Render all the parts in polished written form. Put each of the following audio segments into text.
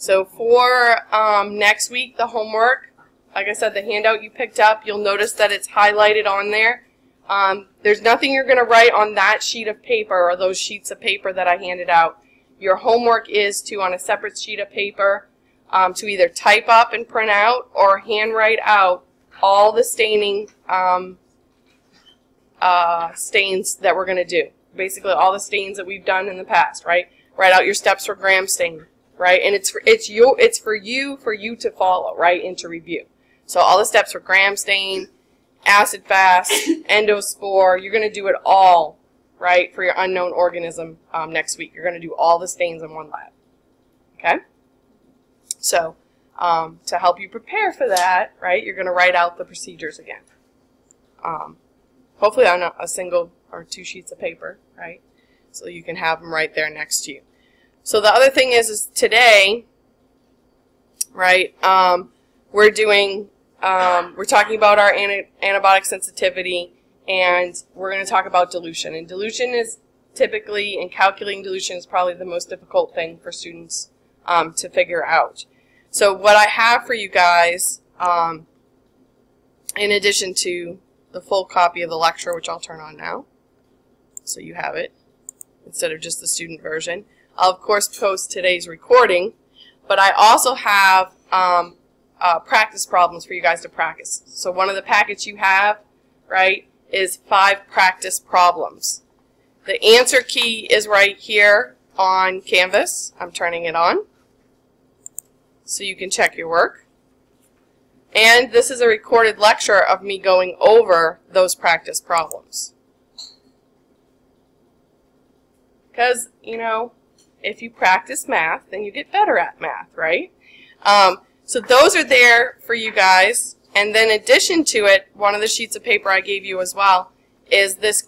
So for next week, the homework, like I said, the handout you picked up, you'll notice that it's highlighted on there. There's nothing you're going to write on that sheet of paper or those sheets of paper that I handed out. Your homework is to, on a separate sheet of paper, to either type up and print out or handwrite out all the staining stains that we're going to do. Basically all the stains that we've done in the past, right? Write out your steps for gram stain, right? And it's for you to follow, right, and to review. So all the steps for gram stain, acid fast, endospore, you're going to do it all, right, for your unknown organism next week. You're going to do all the stains in one lab. Okay? So to help you prepare for that, right, you're going to write out the procedures again. Hopefully on a single or two sheets of paper, right? So you can have them right there next to you. So the other thing is today, right, we're talking about our antibiotic sensitivity, and we're going to talk about dilution. And dilution is typically, and calculating dilution is probably the most difficult thing for students to figure out. So what I have for you guys, in addition to the full copy of the lecture, which I'll turn on now, so you have it, instead of just the student version. I'll, of course, post today's recording, but I also have practice problems for you guys to practice. So one of the packets you have, right, is 5 practice problems. The answer key is right here on Canvas. I'm turning it on so you can check your work. And this is a recorded lecture of me going over those practice problems. Because, you know, if you practice math, then you get better at math, right? So those are there for you guys. And then in addition to it, one of the sheets of paper I gave you as well is this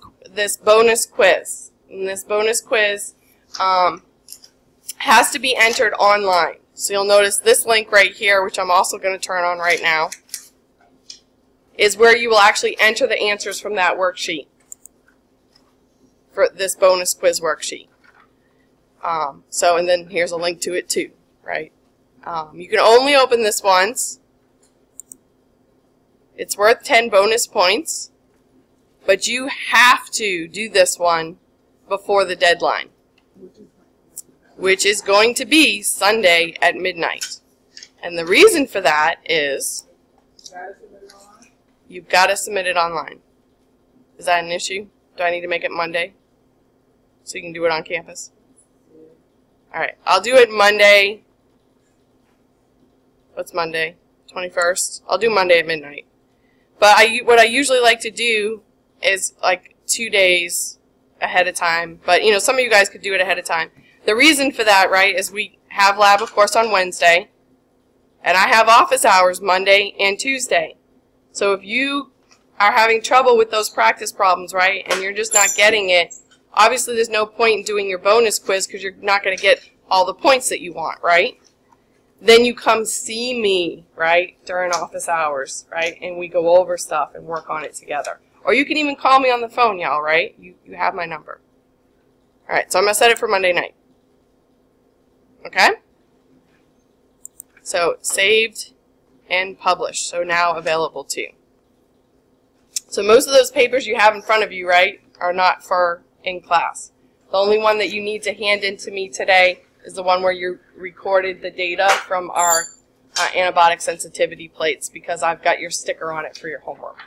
bonus quiz. And this bonus quiz has to be entered online. So you'll notice this link right here, which I'm also going to turn on right now, is where you will actually enter the answers from that worksheet for this bonus quiz worksheet. And then here's a link to it too, right? You can only open this once. It's worth 10 bonus points, but you have to do this one before the deadline, which is going to be Sunday at midnight. And the reason for that is you've got to submit it online. Is that an issue? Do I need to make it Monday so you can do it on campus? Alright, I'll do it Monday. What's Monday? 21st? I'll do Monday at midnight. But what I usually like to do is like 2 days ahead of time. But, you know, some of you guys could do it ahead of time. The reason for that, right, is we have lab, of course, on Wednesday, and I have office hours Monday and Tuesday. So if you are having trouble with those practice problems, right, and you're just not getting it, obviously there's no point in doing your bonus quiz because you're not going to get all the points that you want, right? Then you come see me, right, during office hours, right, and we go over stuff and work on it together. Or you can even call me on the phone, y'all, right? You have my number. All right, so I'm going to set it for Monday night. Okay? So saved and published, so now available too. So most of those papers you have in front of you, right, are not for in class. The only one that you need to hand in to me today is the one where you recorded the data from our antibiotic sensitivity plates, because I've got your sticker on it for your homework.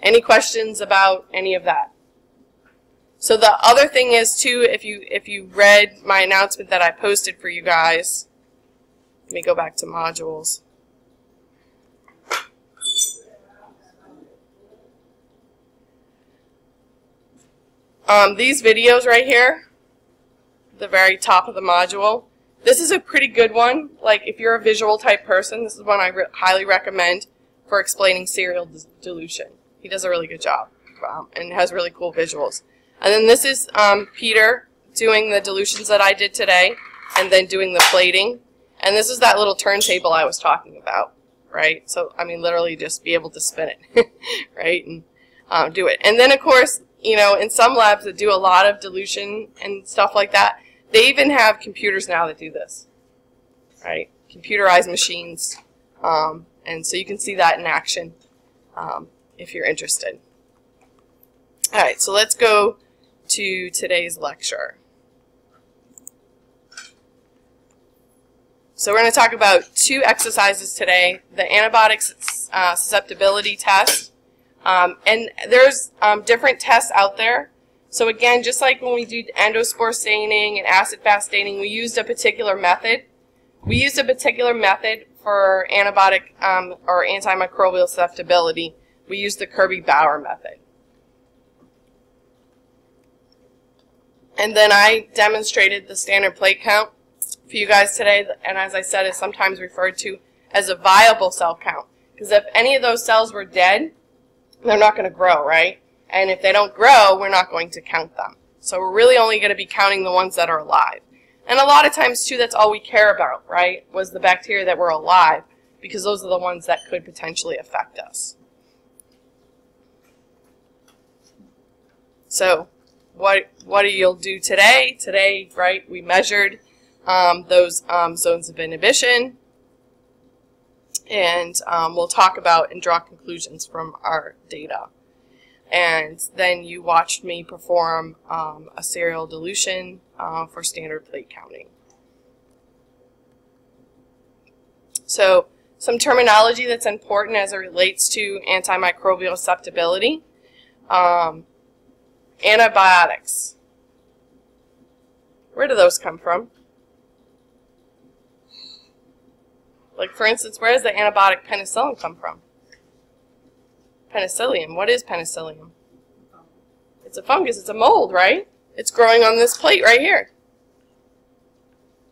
Any questions about any of that? So the other thing is too, if you read my announcement that I posted for you guys, let me go back to modules. These videos right here, the very top of the module, this is a pretty good one. Like if you're a visual type person, this is one I highly recommend for explaining serial dilution. He does a really good job and has really cool visuals. And then this is Peter doing the dilutions that I did today and then doing the plating. And this is that little turntable I was talking about, right? So, I mean, literally just be able to spin it, right, and do it. And then, of course, you know, in some labs that do a lot of dilution and stuff like that, They even have computers now that do this, right? Computerized machines. And so you can see that in action if you're interested. All right, so let's go to today's lecture. So we're going to talk about 2 exercises today, the antibiotic susceptibility test. And there's different tests out there. So again, just like when we do endospore staining and acid-fast staining, we used a particular method. We used a particular method for antibiotic or antimicrobial susceptibility. We used the Kirby-Bauer method. And then I demonstrated the standard plate count for you guys today, and as I said, is sometimes referred to as a viable cell count. Because if any of those cells were dead, they're not going to grow, right? And if they don't grow, we're not going to count them. So we're really only going to be counting the ones that are alive. And a lot of times, too, that's all we care about, right, was the bacteria that were alive, because those are the ones that could potentially affect us. So what you'll do today? Today, right, we measured those zones of inhibition, and we'll talk about and draw conclusions from our data. And then you watched me perform a serial dilution for standard plate counting. So some terminology that's important as it relates to antimicrobial susceptibility. Antibiotics. Where do those come from? Like, for instance, where does the antibiotic penicillin come from? Penicillium. What is penicillium? It's a fungus. It's a mold, right? It's growing on this plate right here.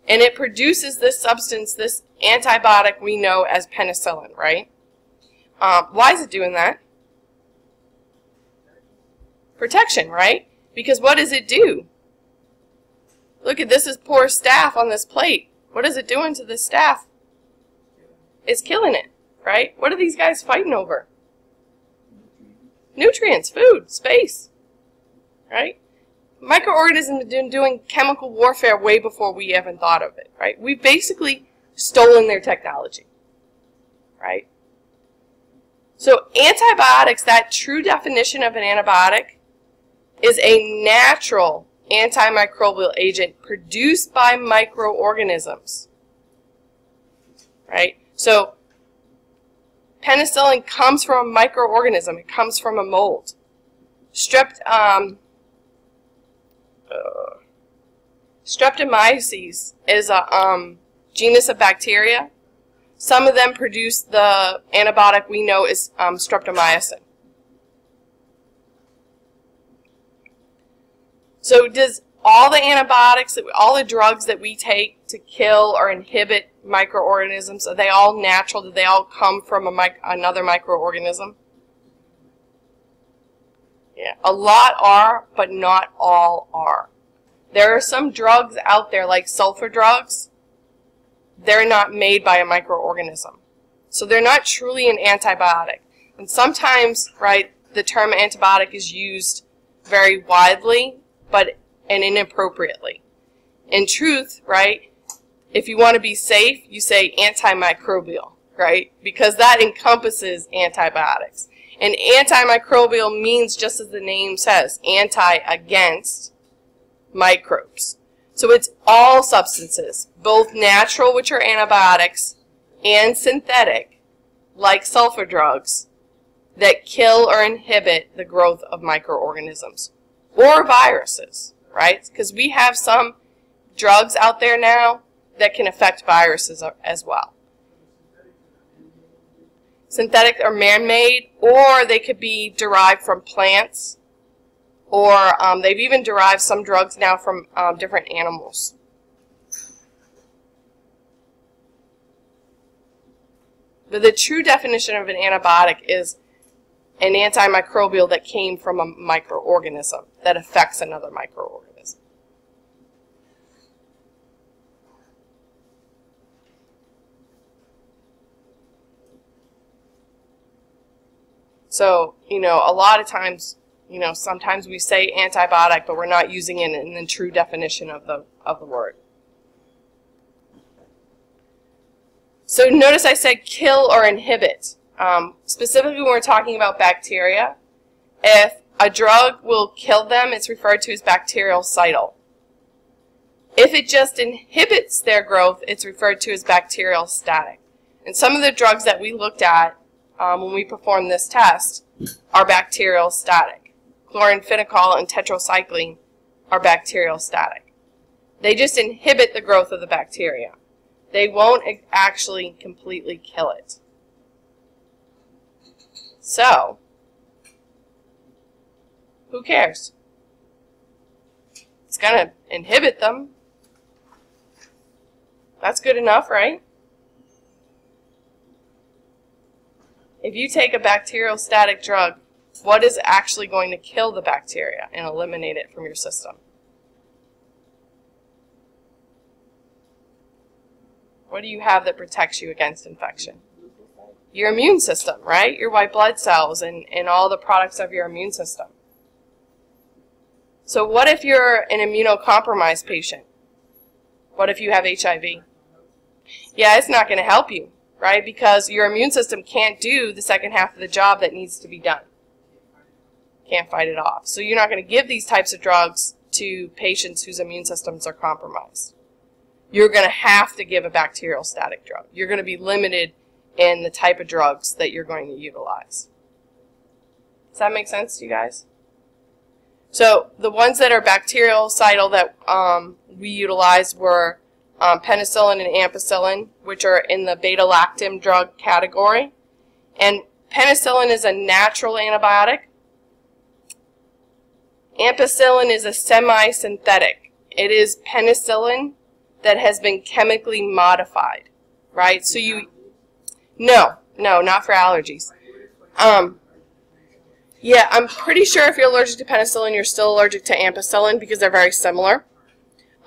And it produces this substance, this antibiotic we know as penicillin, right? Why is it doing that? Protection, right? Because what does it do? Look at this, is poor staph on this plate. What is it doing to this staph? It's killing it, right? What are these guys fighting over? Nutrients, food, space, right? Microorganisms have been doing chemical warfare way before we even thought of it, right? We've basically stolen their technology, right? So antibiotics, that true definition of an antibiotic, is a natural antimicrobial agent produced by microorganisms, right? So penicillin comes from a microorganism. It comes from a mold. Streptomyces is a genus of bacteria. Some of them produce the antibiotic we know is streptomycin. So does all the antibiotics, all the drugs that we take to kill or inhibit microorganisms, are they all natural? Do they all come from another microorganism? Yeah, a lot are, but not all are. There are some drugs out there, like sulfur drugs. They're not made by a microorganism. So they're not truly an antibiotic. And sometimes, right, the term antibiotic is used very widely, and inappropriately. In truth, right, if you want to be safe, you say antimicrobial, right? Because that encompasses antibiotics. And antimicrobial means, just as the name says, anti, against microbes. So it's all substances, both natural, which are antibiotics, and synthetic, like sulfur drugs, that kill or inhibit the growth of microorganisms. Or viruses, right? Because we have some drugs out there now that can affect viruses as well. Synthetic or man-made, or they could be derived from plants, or they've even derived some drugs now from different animals. But the true definition of an antibiotic is an antimicrobial that came from a microorganism that affects another microorganism. So, a lot of times, You know, sometimes we say antibiotic, but we're not using it in the true definition of the word. So notice I said kill or inhibit. Specifically when we're talking about bacteria, if a drug will kill them, it's referred to as bactericidal. If it just inhibits their growth, it's referred to as bacteriostatic. And some of the drugs that we looked at when we performed this test are bacteriostatic. Chloramphenicol and tetracycline are bacteriostatic. They just inhibit the growth of the bacteria. They won't actually completely kill it. So, who cares? It's going to inhibit them. That's good enough, right? If you take a bacteriostatic drug, what is actually going to kill the bacteria and eliminate it from your system? What do you have that protects you against infection? Your immune system, right? Your white blood cells and all the products of your immune system. So what if you're an immunocompromised patient? What if you have HIV? Yeah, it's not going to help you, right? Because your immune system can't do the second half of the job that needs to be done. Can't fight it off. So you're not going to give these types of drugs to patients whose immune systems are compromised. You're going to have to give a bacteriostatic drug. You're going to be limited in the type of drugs that you're going to utilize. Does that make sense to you guys? So the ones that are bactericidal that we utilized were penicillin and ampicillin, which are in the beta-lactam drug category. And penicillin is a natural antibiotic. Ampicillin is a semi-synthetic. It is penicillin that has been chemically modified, right? So no, not for allergies. Yeah, I'm pretty sure if you're allergic to penicillin, you're still allergic to ampicillin because they're very similar.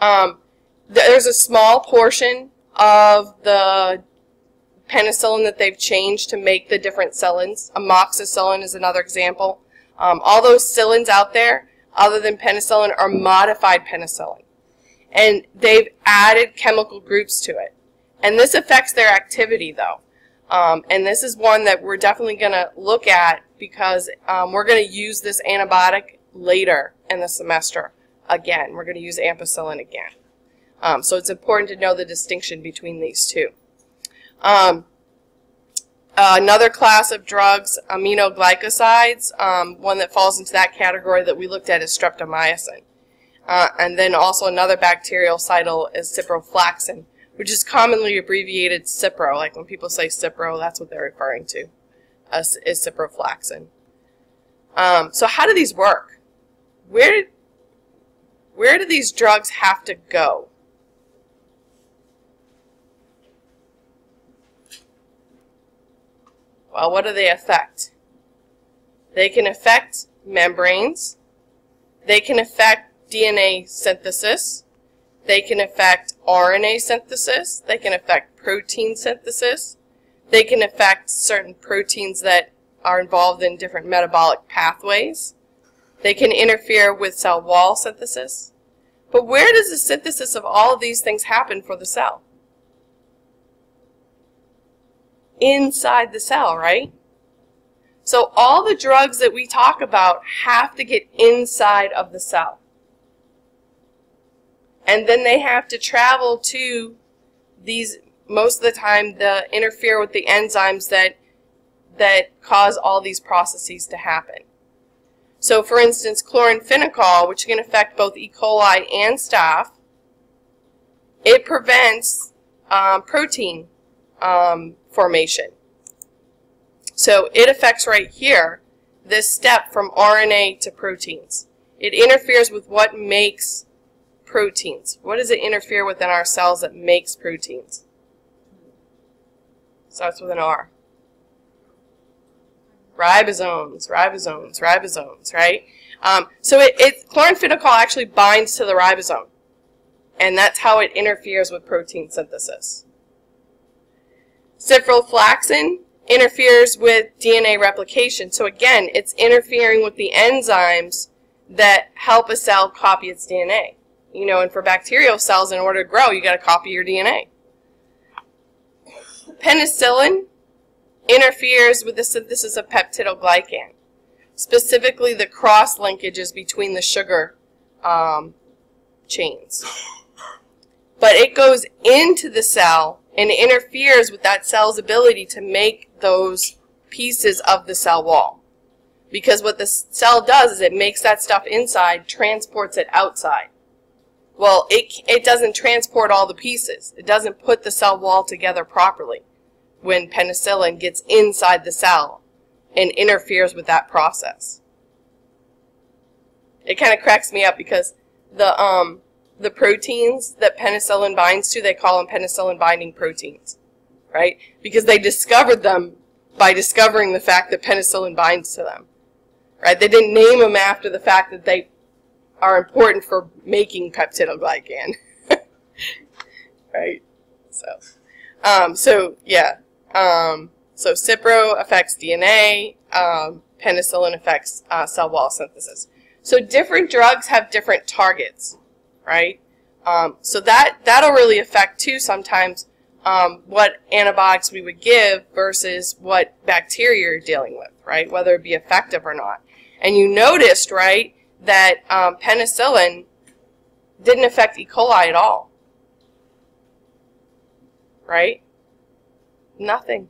There's a small portion of the penicillin that they've changed to make the different psyllins. Amoxicillin is another example. All those psyllins out there, other than penicillin, are modified penicillin. And they've added chemical groups to it. And this affects their activity, though. And this is one that we're definitely going to look at because we're going to use this antibiotic later in the semester again. We're going to use ampicillin again. So it's important to know the distinction between these two. Another class of drugs, aminoglycosides, one that falls into that category that we looked at is streptomycin. And then also another bactericidal is ciprofloxacin, which is commonly abbreviated Cipro. Like when people say Cipro, that's what they're referring to, is ciprofloxacin. So how do these work? Where do these drugs have to go? Well, what do they affect? They can affect membranes. They can affect DNA synthesis. They can affect RNA synthesis. They can affect protein synthesis. They can affect certain proteins that are involved in different metabolic pathways. They can interfere with cell wall synthesis. But where does the synthesis of all of these things happen for the cell? Inside the cell, right? So all the drugs that we talk about have to get inside of the cell. And then they have to travel to these, most of the time, interfere with the enzymes that cause all these processes to happen. So for instance, chloramphenicol, which can affect both E. coli and staph, it prevents protein formation. So it affects right here this step from RNA to proteins. It interferes with what makes proteins. What does it interfere with in our cells that makes proteins? Starts with an R. Ribosomes, ribosomes, ribosomes, right? So chloramphenicol actually binds to the ribosome, and that's how it interferes with protein synthesis. Ciprofloxacin interferes with DNA replication. So again, it's interfering with the enzymes that help a cell copy its DNA. You know, and for bacterial cells, in order to grow, you got to copy your DNA. Penicillin interferes with the synthesis of peptidoglycan, specifically the cross linkages between the sugar chains. But it goes into the cell and interferes with that cell's ability to make those pieces of the cell wall. Because what the cell does is it makes that stuff inside, transports it outside. Well, it doesn't transport all the pieces. It doesn't put the cell wall together properly when penicillin gets inside the cell and interferes with that process. It kind of cracks me up because the proteins that penicillin binds to, they call them penicillin binding proteins, right? Because they discovered them by discovering the fact that penicillin binds to them, right? They didn't name them after the fact that they are important for making peptidoglycan, right? So Cipro affects DNA, penicillin affects cell wall synthesis. So different drugs have different targets, right? So that'll really affect too sometimes what antibiotics we would give versus what bacteria you're dealing with, right? Whether it be effective or not. And you noticed, right, that penicillin didn't affect E. coli at all, right? Nothing.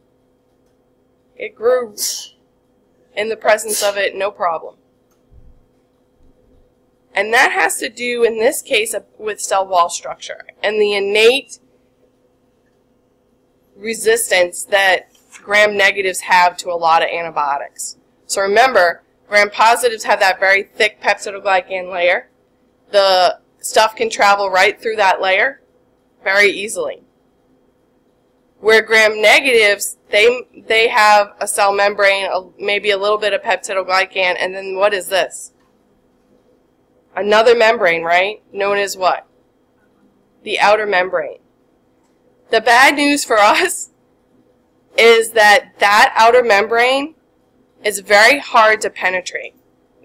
It grew in the presence of it, no problem. And that has to do, in this case, with cell wall structure and the innate resistance that gram-negatives have to a lot of antibiotics. So remember, gram-positives have that very thick peptidoglycan layer. The stuff can travel right through that layer very easily. Where gram-negatives, they have a cell membrane, maybe a little bit of peptidoglycan, and then what is this? Another membrane, right? Known as what? The outer membrane. The bad news for us is that that outer membrane is very hard to penetrate.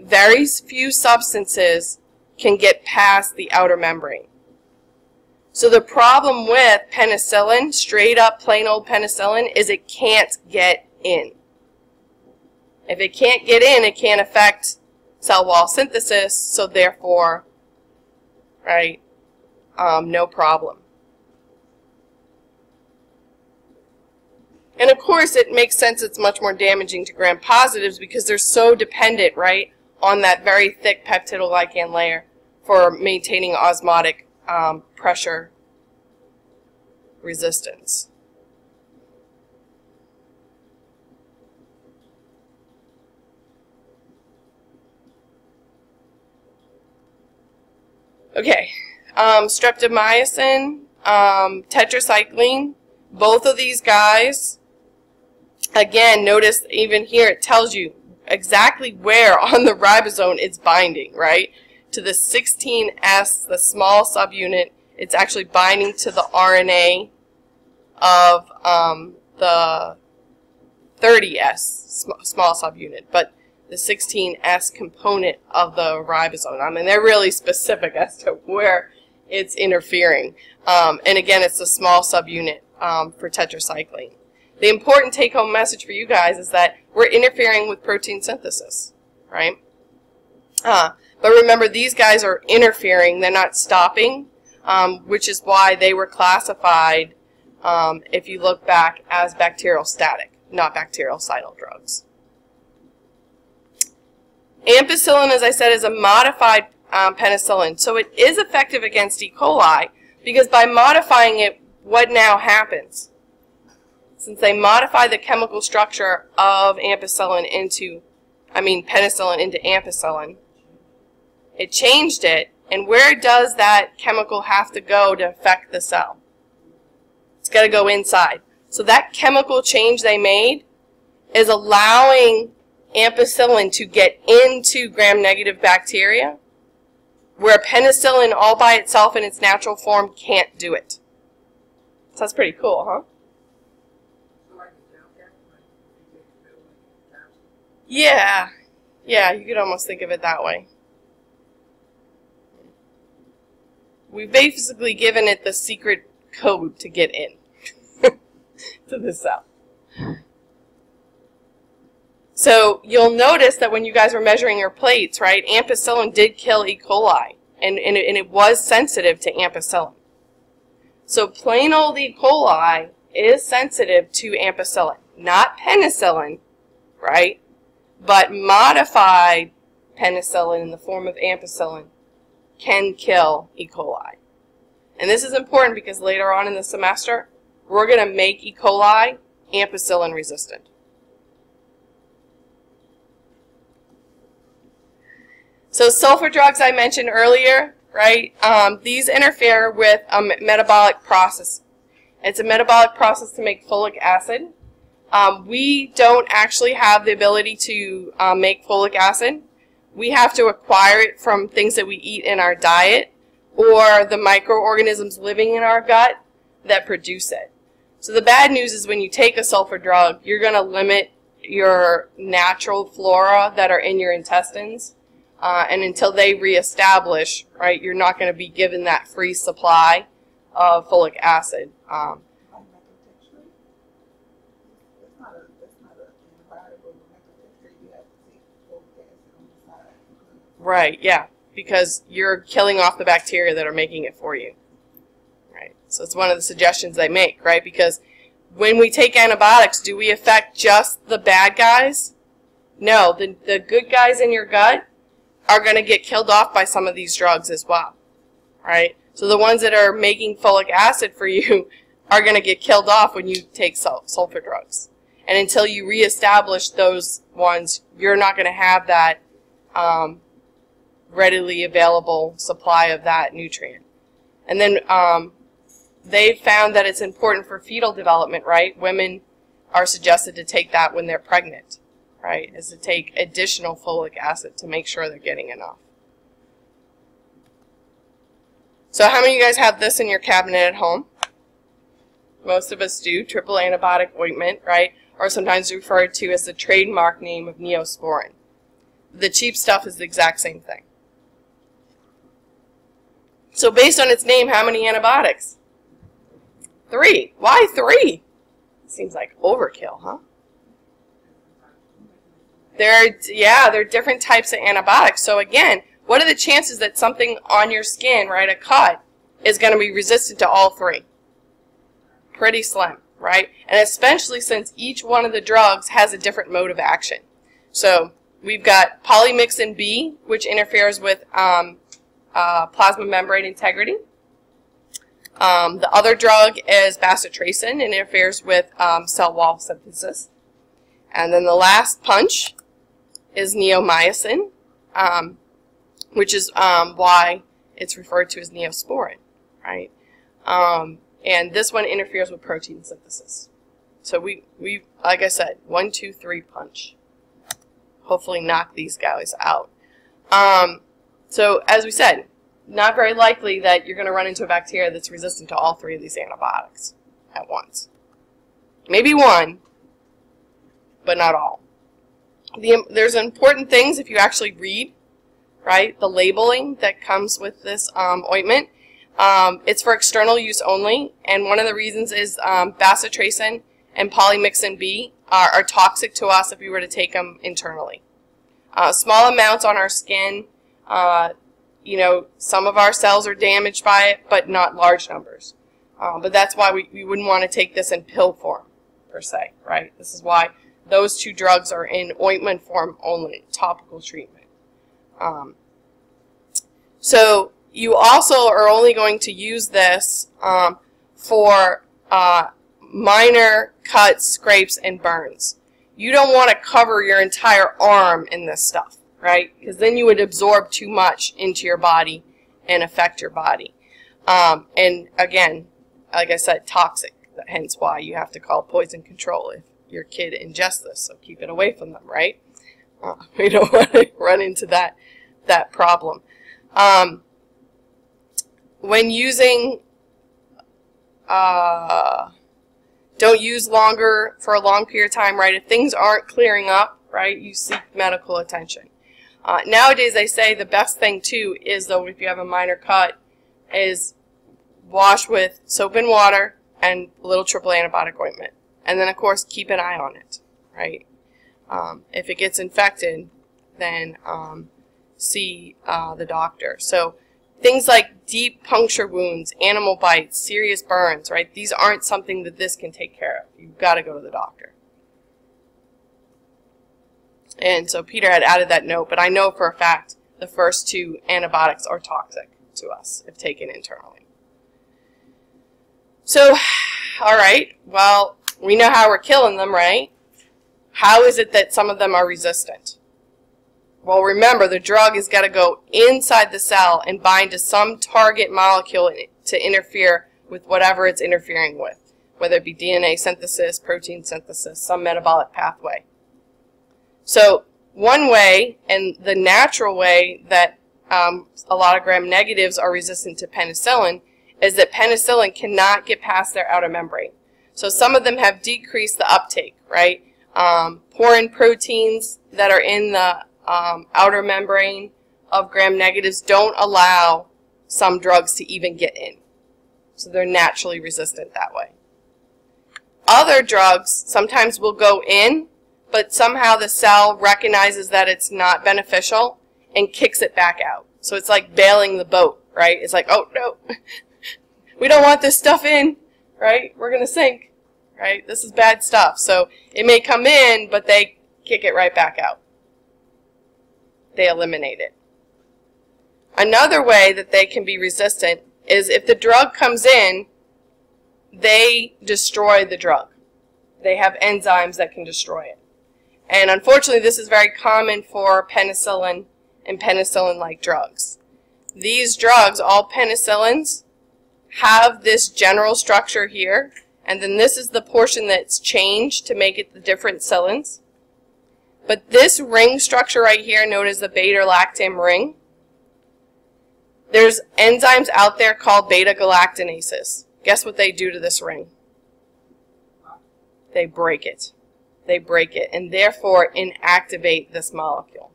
Very few substances can get past the outer membrane. So the problem with penicillin, straight up plain old penicillin, is it can't get in. If it can't get in, it can't affect cell wall synthesis, so therefore, right, no problem. And of course, it makes sense it's much more damaging to gram-positives because they're so dependent, right, on that very thick peptidoglycan layer for maintaining osmotic pressure resistance. Okay, streptomycin, tetracycline, both of these guys, again, notice even here it tells you exactly where on the ribosome it's binding, right? To the 16S, the small subunit, it's actually binding to the RNA of the 30S, small subunit, but the 16S component of the ribosome. I mean, they're really specific as to where it's interfering. And again, it's a small subunit for tetracycline. The important take-home message for you guys is that we're interfering with protein synthesis, right? But remember, these guys are interfering, they're not stopping, which is why they were classified, if you look back, as bacteriostatic, not bactericidal drugs. Ampicillin, as I said, is a modified penicillin, so it is effective against E. coli because by modifying it, what now happens? Since they modify the chemical structure of penicillin into ampicillin, it changed it, and where does that chemical have to go to affect the cell? It's got to go inside. So that chemical change they made is allowing ampicillin to get into gram-negative bacteria, where penicillin all by itself in its natural form can't do it. So that's pretty cool, huh? Yeah. Yeah, you could almost think of it that way. We've basically given it the secret code to get in to the cell. So you'll notice that when you guys were measuring your plates, right, ampicillin did kill E. coli, and it was sensitive to ampicillin. So plain old E. coli is sensitive to ampicillin, not penicillin, right, but modified penicillin in the form of ampicillin can kill E. coli. And this is important because later on in the semester, we're going to make E. coli ampicillin resistant. So sulfur drugs I mentioned earlier, right? These interfere with a metabolic process. It's a metabolic process to make folic acid. We don't actually have the ability to make folic acid. We have to acquire it from things that we eat in our diet or the microorganisms living in our gut that produce it. So the bad news is when you take a sulfur drug, you're going to limit your natural flora that are in your intestines. And until they reestablish, right, you're not going to be given that free supply of folic acid. Right, yeah, because you're killing off the bacteria that are making it for you. Right, so it's one of the suggestions they make, right, because when we take antibiotics, do we affect just the bad guys? No, the good guys in your gut are going to get killed off by some of these drugs as well, right? So the ones that are making folic acid for you are going to get killed off when you take sulfur drugs. And until you reestablish those ones, you're not going to have that readily available supply of that nutrient. And then they've found that it's important for fetal development, right? Women are suggested to take that when they're pregnant. Right, is to take additional folic acid to make sure they're getting enough. So how many of you guys have this in your cabinet at home? Most of us do, triple antibiotic ointment, right? Or sometimes referred to as the trademark name of Neosporin. The cheap stuff is the exact same thing. So based on its name, how many antibiotics? 3. Why 3? Seems like overkill, huh? There are different types of antibiotics. So again, what are the chances that something on your skin, right, a cut, is going to be resistant to all 3? Pretty slim, right? And especially since each one of the drugs has a different mode of action. So we've got polymyxin B, which interferes with plasma membrane integrity. The other drug is bacitracin, and interferes with cell wall synthesis. And then the last punch is neomycin, which is why it's referred to as Neosporin, right? And this one interferes with protein synthesis. So we like I said, 1, 2, 3 punch. Hopefully knock these guys out. So as we said, not very likely that you're going to run into a bacteria that's resistant to all 3 of these antibiotics at once. Maybe 1, but not all. There's important things if you actually read, right, the labeling that comes with this ointment. It's for external use only, and one of the reasons is bacitracin and polymyxin B are toxic to us if we were to take them internally. Small amounts on our skin, you know, some of our cells are damaged by it, but not large numbers. But that's why we wouldn't want to take this in pill form, per se, right? This is why those 2 drugs are in ointment form only, topical treatment. So you also are only going to use this for minor cuts, scrapes, and burns. You don't want to cover your entire arm in this stuff, right? Because then you would absorb too much into your body and affect your body. And again, like I said, toxic, hence why you have to call poison control if your kid ingests this, so keep it away from them, right? We don't want to run into that problem. When using, don't use longer for a long period of time, right? If things aren't clearing up, right? You seek medical attention. Nowadays, they say the best thing, too, is, though, if you have a minor cut, is wash with soap and water and a little triple antibiotic ointment. And then, of course, keep an eye on it, right? If it gets infected, then see the doctor. So things like deep puncture wounds, animal bites, serious burns, right? These aren't something that this can take care of. You've got to go to the doctor. And so Peter had added that note, but I know for a fact the first 2 antibiotics are toxic to us if taken internally. So, all right, well, we know how we're killing them, right? How is it that some of them are resistant? Well, remember, the drug has got to go inside the cell and bind to some target molecule to interfere with whatever it's interfering with, whether it be DNA synthesis, protein synthesis, some metabolic pathway. So one way, and the natural way that a lot of gram-negatives are resistant to penicillin, is that penicillin cannot get past their outer membrane. So some of them have decreased the uptake, right? Porin proteins that are in the outer membrane of gram-negatives don't allow some drugs to even get in. So they're naturally resistant that way. Other drugs sometimes will go in, but somehow the cell recognizes that it's not beneficial and kicks it back out. So it's like bailing the boat, right? It's like, oh, no, we don't want this stuff in, right? We're going to sink, right? This is bad stuff. So it may come in, but they kick it right back out. They eliminate it. Another way that they can be resistant is if the drug comes in, they destroy the drug. They have enzymes that can destroy it. And unfortunately, this is very common for penicillin and penicillin-like drugs. These drugs, all penicillins, have this general structure here, and then this is the portion that's changed to make it the different cillins. But this ring structure right here, known as the beta-lactam ring, there's enzymes out there called beta-galactanases. Guess what they do to this ring? They break it. They break it, and therefore inactivate this molecule.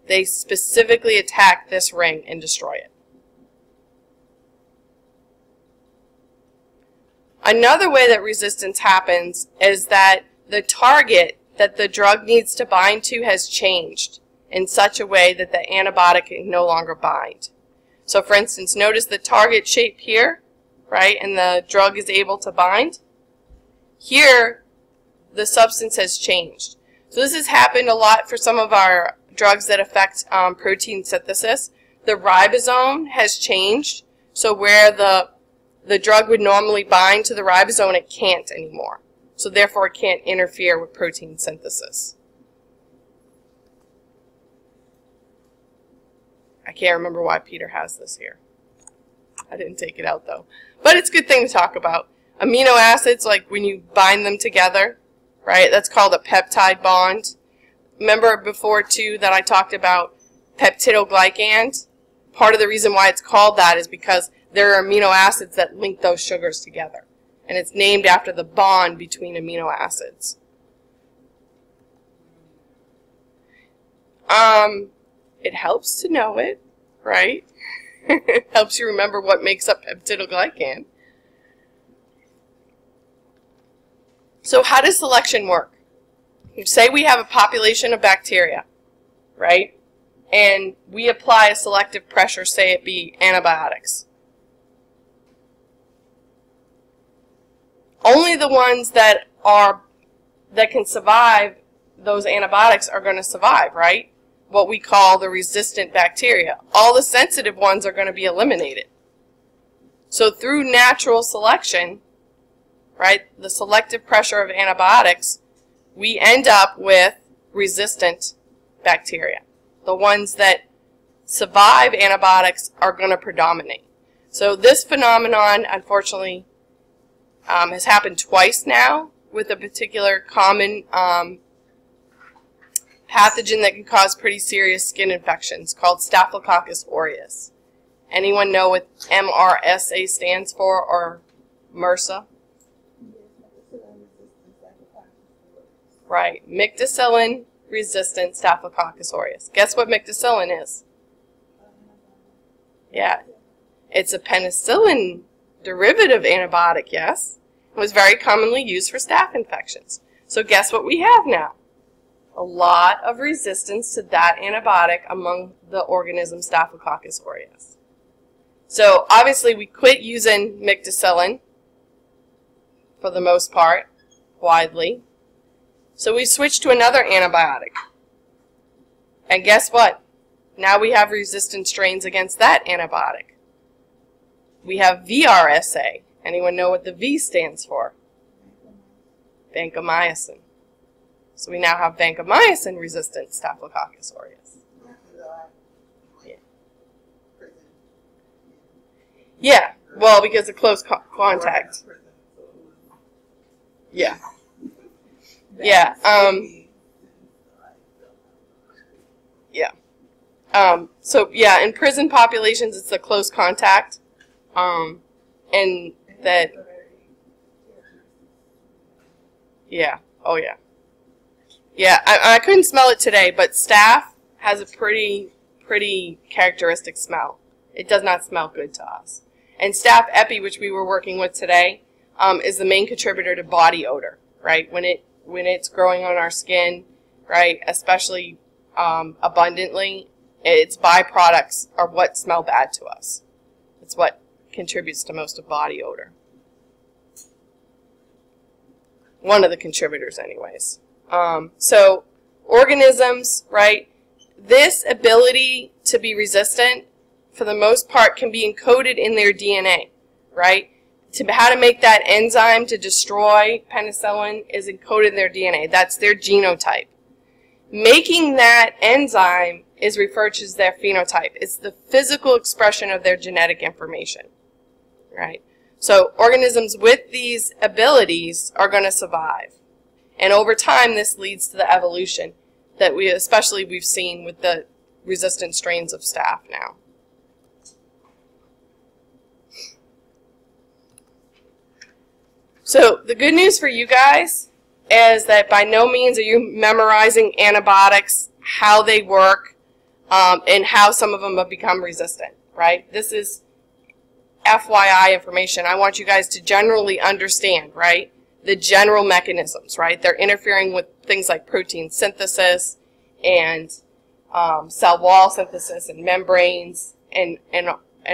They specifically attack this ring and destroy it. Another way that resistance happens is that the target that the drug needs to bind to has changed in such a way that the antibiotic can no longer bind. So for instance, notice the target shape here, right, and the drug is able to bind. Here, the substance has changed. So this has happened a lot for some of our drugs that affect protein synthesis. The ribosome has changed, so where the drug would normally bind to the ribosome, it can't anymore. So therefore, it can't interfere with protein synthesis. I can't remember why Peter has this here. I didn't take it out, though. But it's a good thing to talk about. Amino acids, like when you bind them together, right, that's called a peptide bond. Remember before, too, that I talked about peptidoglycans? Part of the reason why it's called that is because there are amino acids that link those sugars together. And it's named after the bond between amino acids. It helps to know it, right? It helps you remember what makes up peptidoglycan. So how does selection work? You say we have a population of bacteria, right? And we apply a selective pressure, say it be antibiotics. Only the ones that can survive those antibiotics are going to survive, right? What we call the resistant bacteria. All the sensitive ones are going to be eliminated. So through natural selection, right, the selective pressure of antibiotics, we end up with resistant bacteria. The ones that survive antibiotics are going to predominate. So this phenomenon, unfortunately, has happened twice now with a particular common pathogen that can cause pretty serious skin infections called Staphylococcus aureus. Anyone know what MRSA stands for, or MRSA? Right, micticillin-resistant Staphylococcus aureus. Guess what micticillin is? Yeah, it's a penicillin derivative antibiotic, yes. It was very commonly used for staph infections. So guess what we have now? A lot of resistance to that antibiotic among the organism Staphylococcus aureus. So obviously we quit using micticillin for the most part, widely. So we switched to another antibiotic. And guess what? Now we have resistant strains against that antibiotic. We have VRSA. Anyone know what the V stands for? Vancomycin. So we now have vancomycin-resistant Staphylococcus aureus. Yeah, well, because of close contact. Yeah. Yeah. So yeah, in prison populations, it's a close contact, and that. Yeah. Oh yeah. Yeah. I couldn't smell it today, but staph has a pretty characteristic smell. It does not smell good to us. And staph epi, which we were working with today, is the main contributor to body odor. Right, when it's growing on our skin, right, especially abundantly, its byproducts are what smell bad to us. It's what contributes to most of body odor. One of the contributors, anyways. So organisms, right, this ability to be resistant, for the most part, can be encoded in their DNA, right? How to make that enzyme to destroy penicillin is encoded in their DNA. That's their genotype. Making that enzyme is referred to as their phenotype. It's the physical expression of their genetic information, right? So organisms with these abilities are going to survive. And over time, this leads to the evolution that we've seen with the resistant strains of staph now. So the good news for you guys is that by no means are you memorizing antibiotics, how they work, and how some of them have become resistant, right? This is FYI information. I want you guys to generally understand, right, the general mechanisms, right? They're interfering with things like protein synthesis and cell wall synthesis and membranes and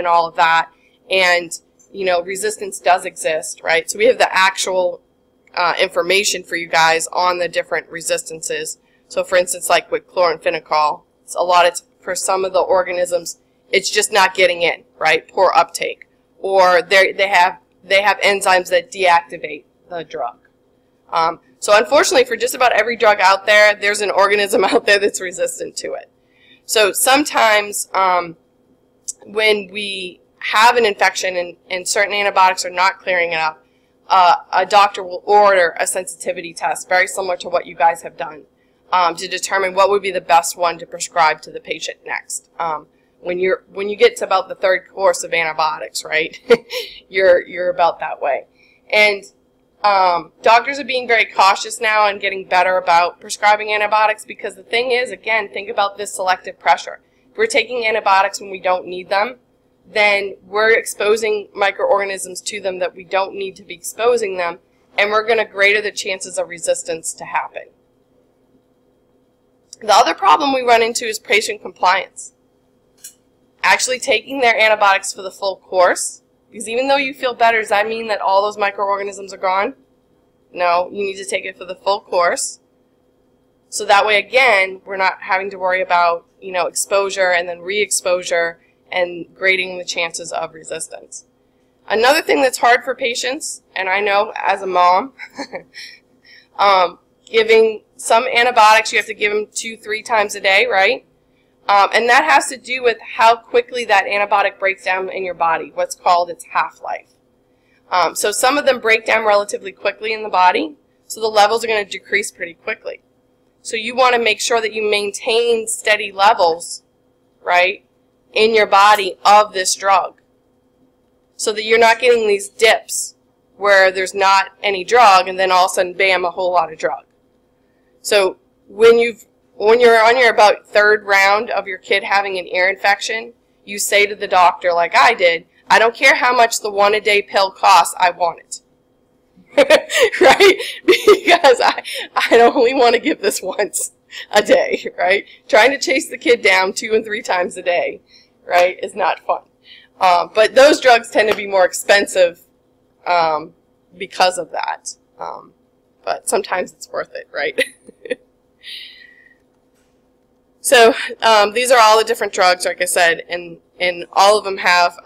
all of that. And you know, resistance does exist, right? So we have the actual information for you guys on the different resistances. So for instance, like with chloramphenicol, it's for some of the organisms, it's just not getting in, right? Poor uptake. Or they have enzymes that deactivate the drug. So unfortunately, for just about every drug out there, there's an organism out there that's resistant to it. So sometimes when we have an infection and certain antibiotics are not clearing it up, a doctor will order a sensitivity test, very similar to what you guys have done, to determine what would be the best one to prescribe to the patient next. When you get to about the third course of antibiotics, right, you're about that way. And doctors are being very cautious now and getting better about prescribing antibiotics, because the thing is, again, think about this selective pressure. If we're taking antibiotics when we don't need them, then we're exposing microorganisms to them that we don't need to be exposing them, and we're going to greater the chances of resistance to happen. The other problem we run into is patient compliance. Actually taking their antibiotics for the full course, because even though you feel better, does that mean that all those microorganisms are gone? No, you need to take it for the full course. So that way, again, we're not having to worry about, you know, exposure and then re-exposure and grading the chances of resistance. Another thing that's hard for patients, and I know as a mom, giving some antibiotics, you have to give them 2-3 times a day, right? And that has to do with how quickly that antibiotic breaks down in your body, what's called its half-life. So some of them break down relatively quickly in the body, so the levels are going to decrease pretty quickly. So you want to make sure that you maintain steady levels, right, in your body of this drug, so that you're not getting these dips where there's not any drug and then all of a sudden, bam, a whole lot of drug. So when you're on your about third round of your kid having an ear infection, you say to the doctor, like I did, I don't care how much the 1-a-day pill costs, I want it. Right? Because I only want to give this once a day, right? Trying to chase the kid down 2 and 3 times a day, right, is not fun. But those drugs tend to be more expensive because of that. But sometimes it's worth it, right? So these are all the different drugs, like I said, and all of them have,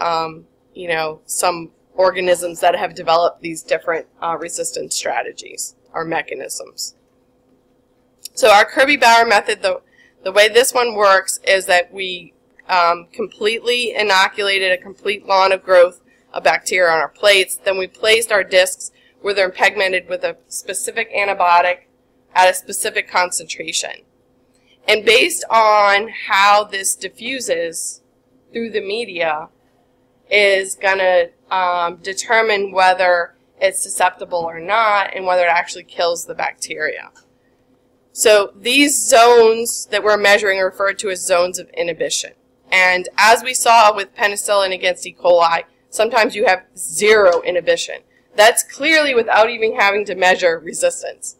you know, some organisms that have developed these different resistance strategies or mechanisms. So our Kirby-Bauer method, the way this one works is that we completely inoculated a complete lawn of growth of bacteria on our plates. Then we placed our discs where they're impregnated with a specific antibiotic at a specific concentration. And based on how this diffuses through the media is going to determine whether it's susceptible or not and whether it actually kills the bacteria. So these zones that we're measuring are referred to as zones of inhibition. And as we saw with penicillin against E. coli, sometimes you have 0 inhibition. That's clearly without even having to measure resistance.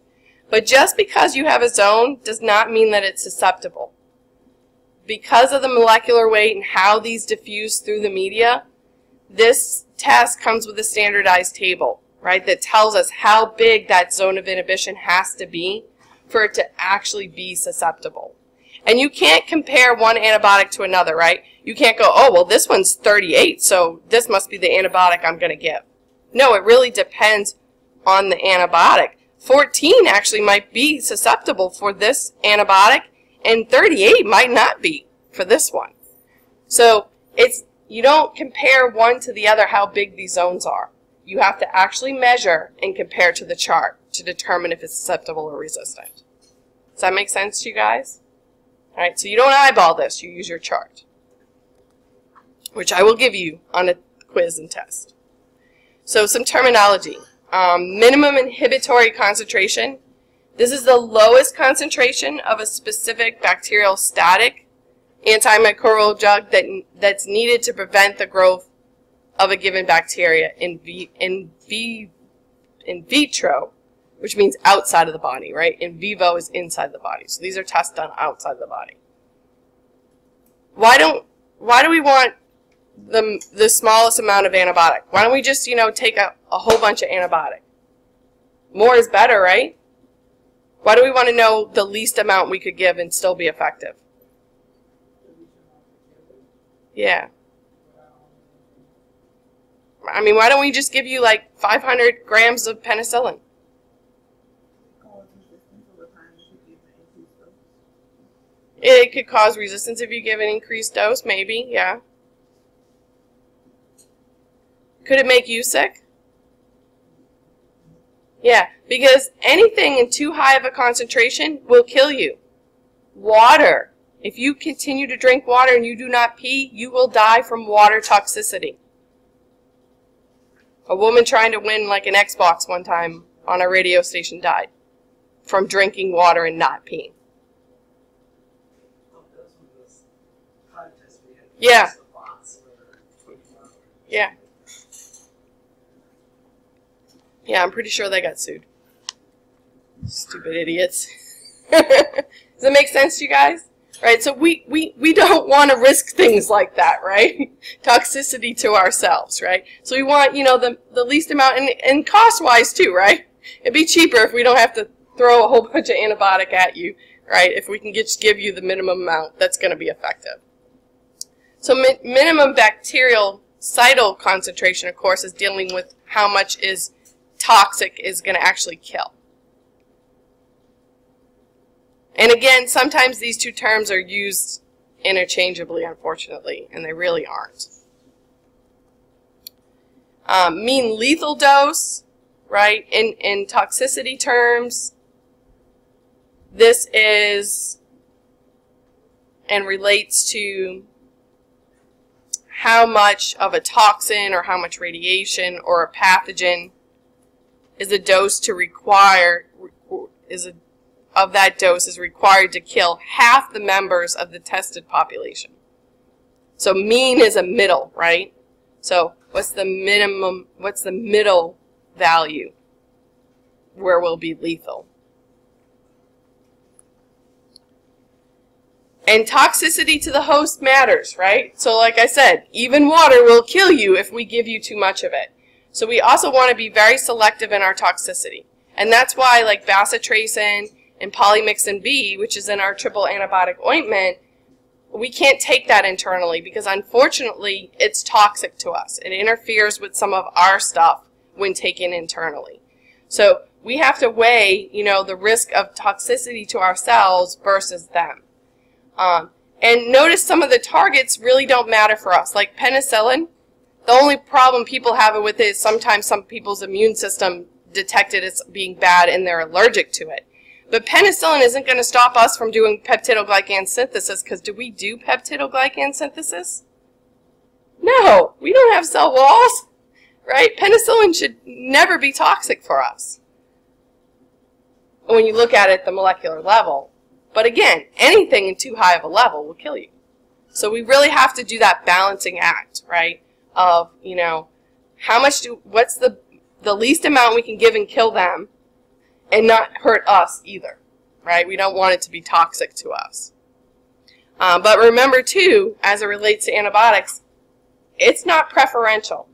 But just because you have a zone does not mean that it's susceptible. Because of the molecular weight and how these diffuse through the media, this test comes with a standardized table, right, that tells us how big that zone of inhibition has to be for it to actually be susceptible. And you can't compare one antibiotic to another, right? You can't go, oh, well, this one's 38, so this must be the antibiotic I'm going to give. No, it really depends on the antibiotic. 14 actually might be susceptible for this antibiotic, and 38 might not be for this one. So you don't compare one to the other how big these zones are. You have to actually measure and compare to the chart to determine if it's susceptible or resistant. Does that make sense to you guys? All right, so you don't eyeball this, you use your chart, which I will give you on a quiz and test. So some terminology. Minimum inhibitory concentration. This is the lowest concentration of a specific bacterial static antimicrobial drug that's needed to prevent the growth of a given bacteria in vitro, which means outside of the body, right? In vivo is inside the body. So these are tests done outside the body. Why do we want the smallest amount of antibiotic? Why don't we just, you know, take a whole bunch of antibiotic? More is better, right? Why do we want to know the least amount we could give and still be effective? Yeah. I mean, why don't we just give you like 500 grams of penicillin? It could cause resistance if you give an increased dose, maybe, yeah. Could it make you sick? Yeah, because anything in too high of a concentration will kill you. Water. If you continue to drink water and you do not pee, you will die from water toxicity. A woman trying to win like an Xbox one time on a radio station died from drinking water and not peeing. Yeah. Yeah. Yeah, I'm pretty sure they got sued. Stupid idiots. Does that make sense to you guys? Right, so we don't want to risk things like that, right? Toxicity to ourselves, right? So we want, you know, the least amount, and cost-wise too, right? It'd be cheaper if we don't have to throw a whole bunch of antibiotic at you, right? If we can just give you the minimum amount that's going to be effective. So minimum bacterial cytal concentration, of course, is dealing with how much is toxic is going to actually kill. And again, sometimes these two terms are used interchangeably, unfortunately, and they really aren't. Mean lethal dose, right, in toxicity terms, this is and relates to how much of a toxin or how much radiation or a pathogen is a dose to require, is a of that dose is required to kill half the members of the tested population. So mean is a middle, right? So what's the minimum, what's the middle value where we'll be lethal? And toxicity to the host matters, right? So like I said, even water will kill you if we give you too much of it. So we also want to be very selective in our toxicity. And that's why like bacitracin and polymyxin B, which is in our triple antibiotic ointment, we can't take that internally because unfortunately it's toxic to us. It interferes with some of our stuff when taken internally. So we have to weigh, you know, the risk of toxicity to ourselves versus them. And notice some of the targets really don't matter for us. Like penicillin, the only problem people have with it is sometimes some people's immune system detect it as being bad and they're allergic to it. But penicillin isn't going to stop us from doing peptidoglycan synthesis, because do we do peptidoglycan synthesis? No, we don't have cell walls, right? Penicillin should never be toxic for us when you look at it at the molecular level. But again, anything in too high of a level will kill you. So we really have to do that balancing act, right? Of, you know, how much what's the least amount we can give and kill them and not hurt us either, right? We don't want it to be toxic to us. But remember too, as it relates to antibiotics, it's not preferential,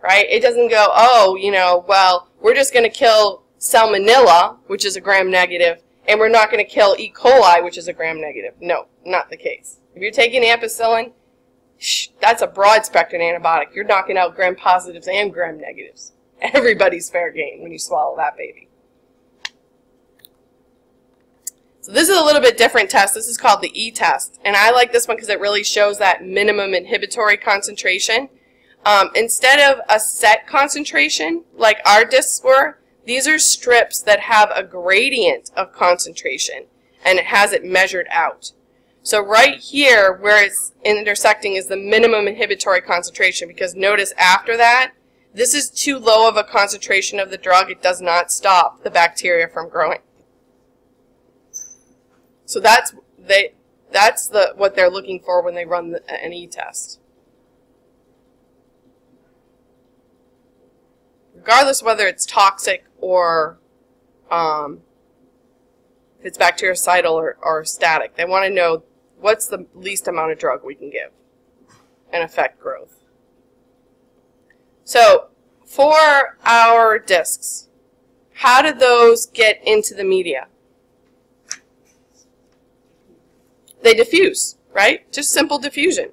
right? It doesn't go, oh, you know, well, we're just going to kill Salmonella, which is a gram-negative, and we're not going to kill E. coli, which is a gram-negative. No, not the case. If you're taking ampicillin, that's a broad-spectrum antibiotic. You're knocking out gram-positives and gram-negatives. Everybody's fair game when you swallow that baby. So this is a little bit different test. This is called the E test. And I like this one because it really shows that minimum inhibitory concentration. Instead of a set concentration, like our discs were, these are strips that have a gradient of concentration, and it has it measured out. So right here, where it's intersecting, is the minimum inhibitory concentration, because notice after that, this is too low of a concentration of the drug. It does not stop the bacteria from growing. So that's what they're looking for when they run an E test. Regardless of whether it's toxic or if it's bactericidal or static, they want to know what's the least amount of drug we can give and affect growth. So for our discs, how do those get into the media? They diffuse, right? Just simple diffusion.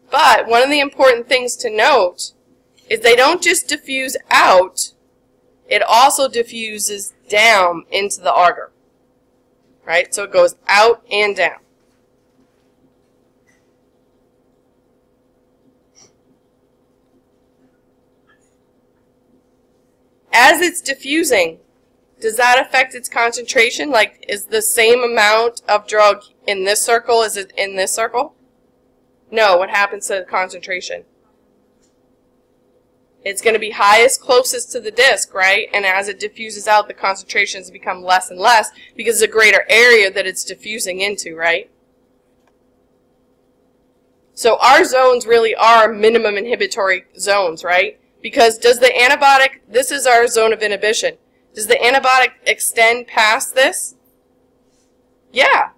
But one of the important things to note is they don't just diffuse out, it also diffuses down into the agar, right? So it goes out and down. As it's diffusing, does that affect its concentration? Like, is the same amount of drug in this circle as it in this circle? No, what happens to the concentration? It's going to be highest closest to the disc, right? And as it diffuses out, the concentrations become less and less because it's a greater area that it's diffusing into, right? So our zones really are minimum inhibitory zones, right? Because does the antibiotic, this is our zone of inhibition. Does the antibiotic extend past this? Yeah.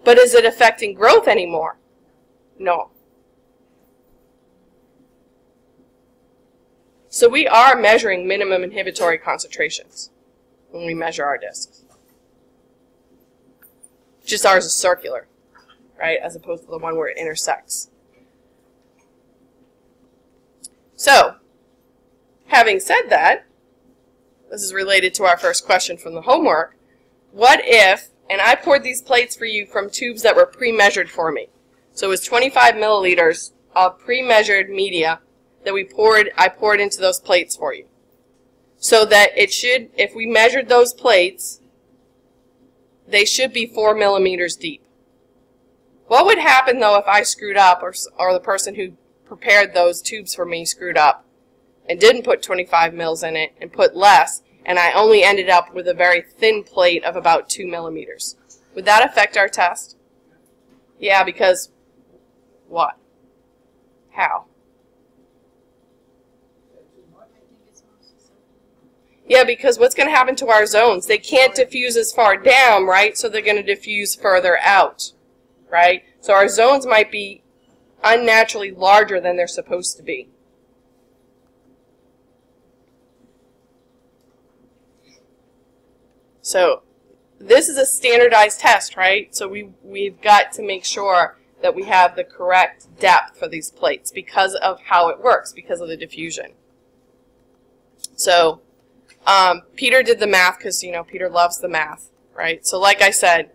But is it affecting growth anymore? No. So we are measuring minimum inhibitory concentrations when we measure our discs. Just ours is circular, right, as opposed to the one where it intersects. So, having said that, this is related to our first question from the homework. What if, and I poured these plates for you from tubes that were pre-measured for me. So it was 25 milliliters of pre-measured media that I poured into those plates for you. So that it should, if we measured those plates, they should be 4 millimeters deep. What would happen though if I screwed up, or the person who prepared those tubes for me screwed up and didn't put 25 mils in it and put less, and I only ended up with a very thin plate of about 2 millimeters. Would that affect our test? Yeah, because what? How? Yeah, because what's going to happen to our zones? They can't diffuse as far down, right? So they're going to diffuse further out, right? So our zones might be unnaturally larger than they're supposed to be. So this is a standardized test, right? So we've got to make sure that we have the correct depth for these plates because of how it works, because of the diffusion. So Peter did the math because, you know, Peter loves the math, right? So like I said,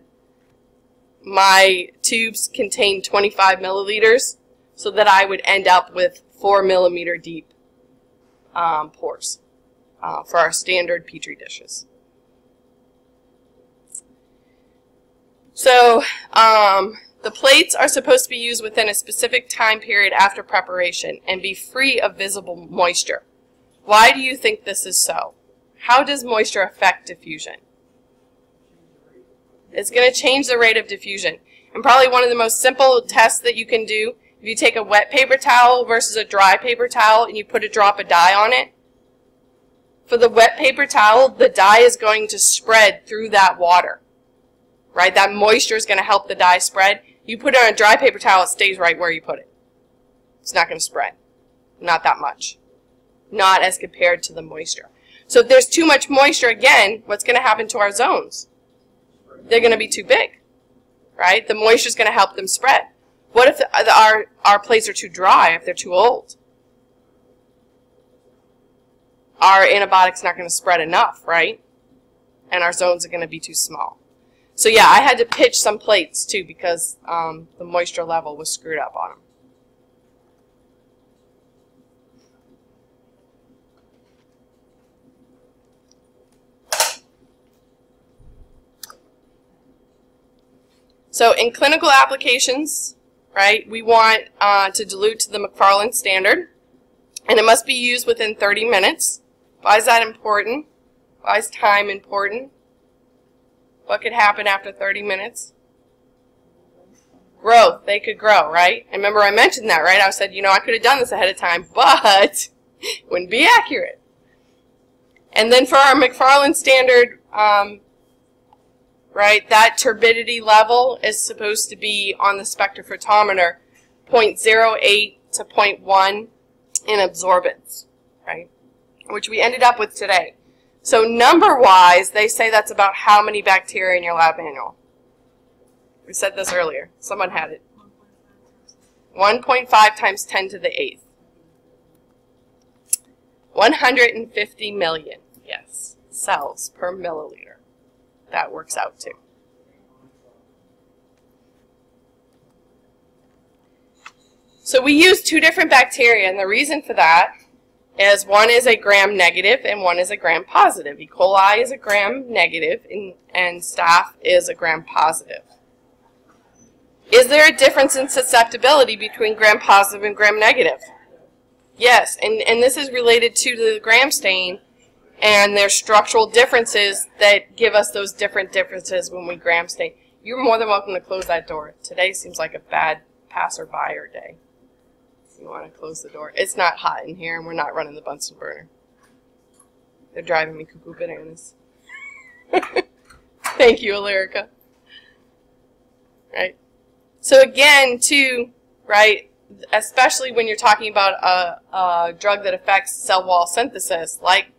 my tubes contain 25 milliliters so that I would end up with 4 millimeter deep pores for our standard Petri dishes. So the plates are supposed to be used within a specific time period after preparation and be free of visible moisture. Why do you think this is so? How does moisture affect diffusion? It's going to change the rate of diffusion. And probably one of the most simple tests that you can do, if you take a wet paper towel versus a dry paper towel and you put a drop of dye on it, for the wet paper towel, the dye is going to spread through that water. Right? That moisture is going to help the dye spread. You put it on a dry paper towel, it stays right where you put it. It's not going to spread. Not that much. Not as compared to the moisture. So if there's too much moisture, again, what's going to happen to our zones? They're going to be too big. Right? The moisture is going to help them spread. What if our plates are too dry, if they're too old? Our antibiotic's not going to spread enough, right? And our zones are going to be too small. So yeah, I had to pitch some plates too because the moisture level was screwed up on them. So in clinical applications, right, we want to dilute to the McFarland standard, and it must be used within 30 minutes. Why is that important? Why is time important? What could happen after 30 minutes? Growth. They could grow, right? And remember I mentioned that, right? I said, you know, I could have done this ahead of time, but it wouldn't be accurate. And then for our McFarland standard, right, that turbidity level is supposed to be on the spectrophotometer 0.08 to 0.1 in absorbance, right? Which we ended up with today. So number-wise, they say that's about how many bacteria in your lab manual? We said this earlier. Someone had it. 1.5 times 10 to the 8th. 150 million, yes, cells per milliliter. That works out too. So we use two different bacteria, and the reason for that is one is a gram-negative and one is a gram-positive. E. coli is a gram-negative and staph is a gram-positive. Is there a difference in susceptibility between gram-positive and gram-negative? Yes, and this is related to the gram stain, and there's structural differences that give us those different differences when we gram stain. You're more than welcome to close that door. Today seems like a bad passerby day. You want to close the door. It's not hot in here, and we're not running the Bunsen burner. They're driving me cuckoo bananas. Thank you, Alerica. Right. So again, too, right, especially when you're talking about a drug that affects cell wall synthesis, like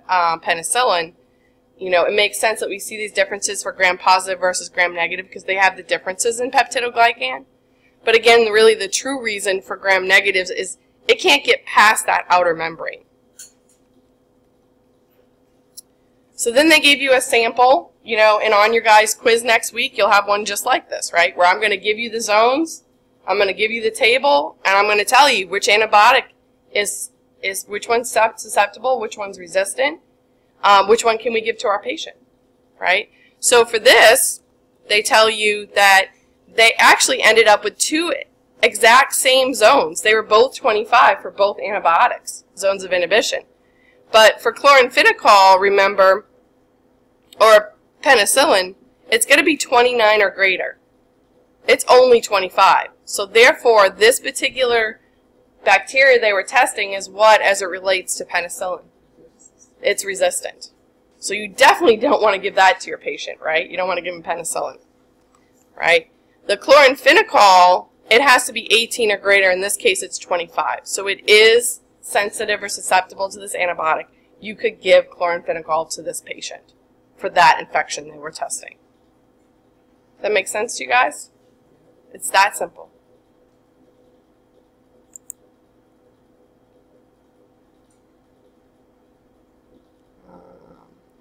penicillin, you know, it makes sense that we see these differences for gram-positive versus gram-negative because they have the differences in peptidoglycan. But again, really the true reason for gram-negatives is it can't get past that outer membrane. So then they gave you a sample, you know, and on your guys' quiz next week, you'll have one just like this, right? Where I'm going to give you the zones, I'm going to give you the table, and I'm going to tell you which antibiotic is which one's susceptible, which one's resistant, which one can we give to our patient, right? So for this, they tell you that they actually ended up with two exact same zones. They were both 25 for both antibiotics, zones of inhibition. But for chloramphenicol, remember, or penicillin, it's going to be 29 or greater. It's only 25. So therefore, this particular bacteria they were testing is what as it relates to penicillin? It's resistant. So you definitely don't want to give that to your patient, right? You don't want to give them penicillin, right? The chloramphenicol, it has to be 18 or greater. In this case, it's 25. So it is sensitive or susceptible to this antibiotic. You could give chloramphenicol to this patient for that infection they were testing. Does that make sense to you guys? It's that simple.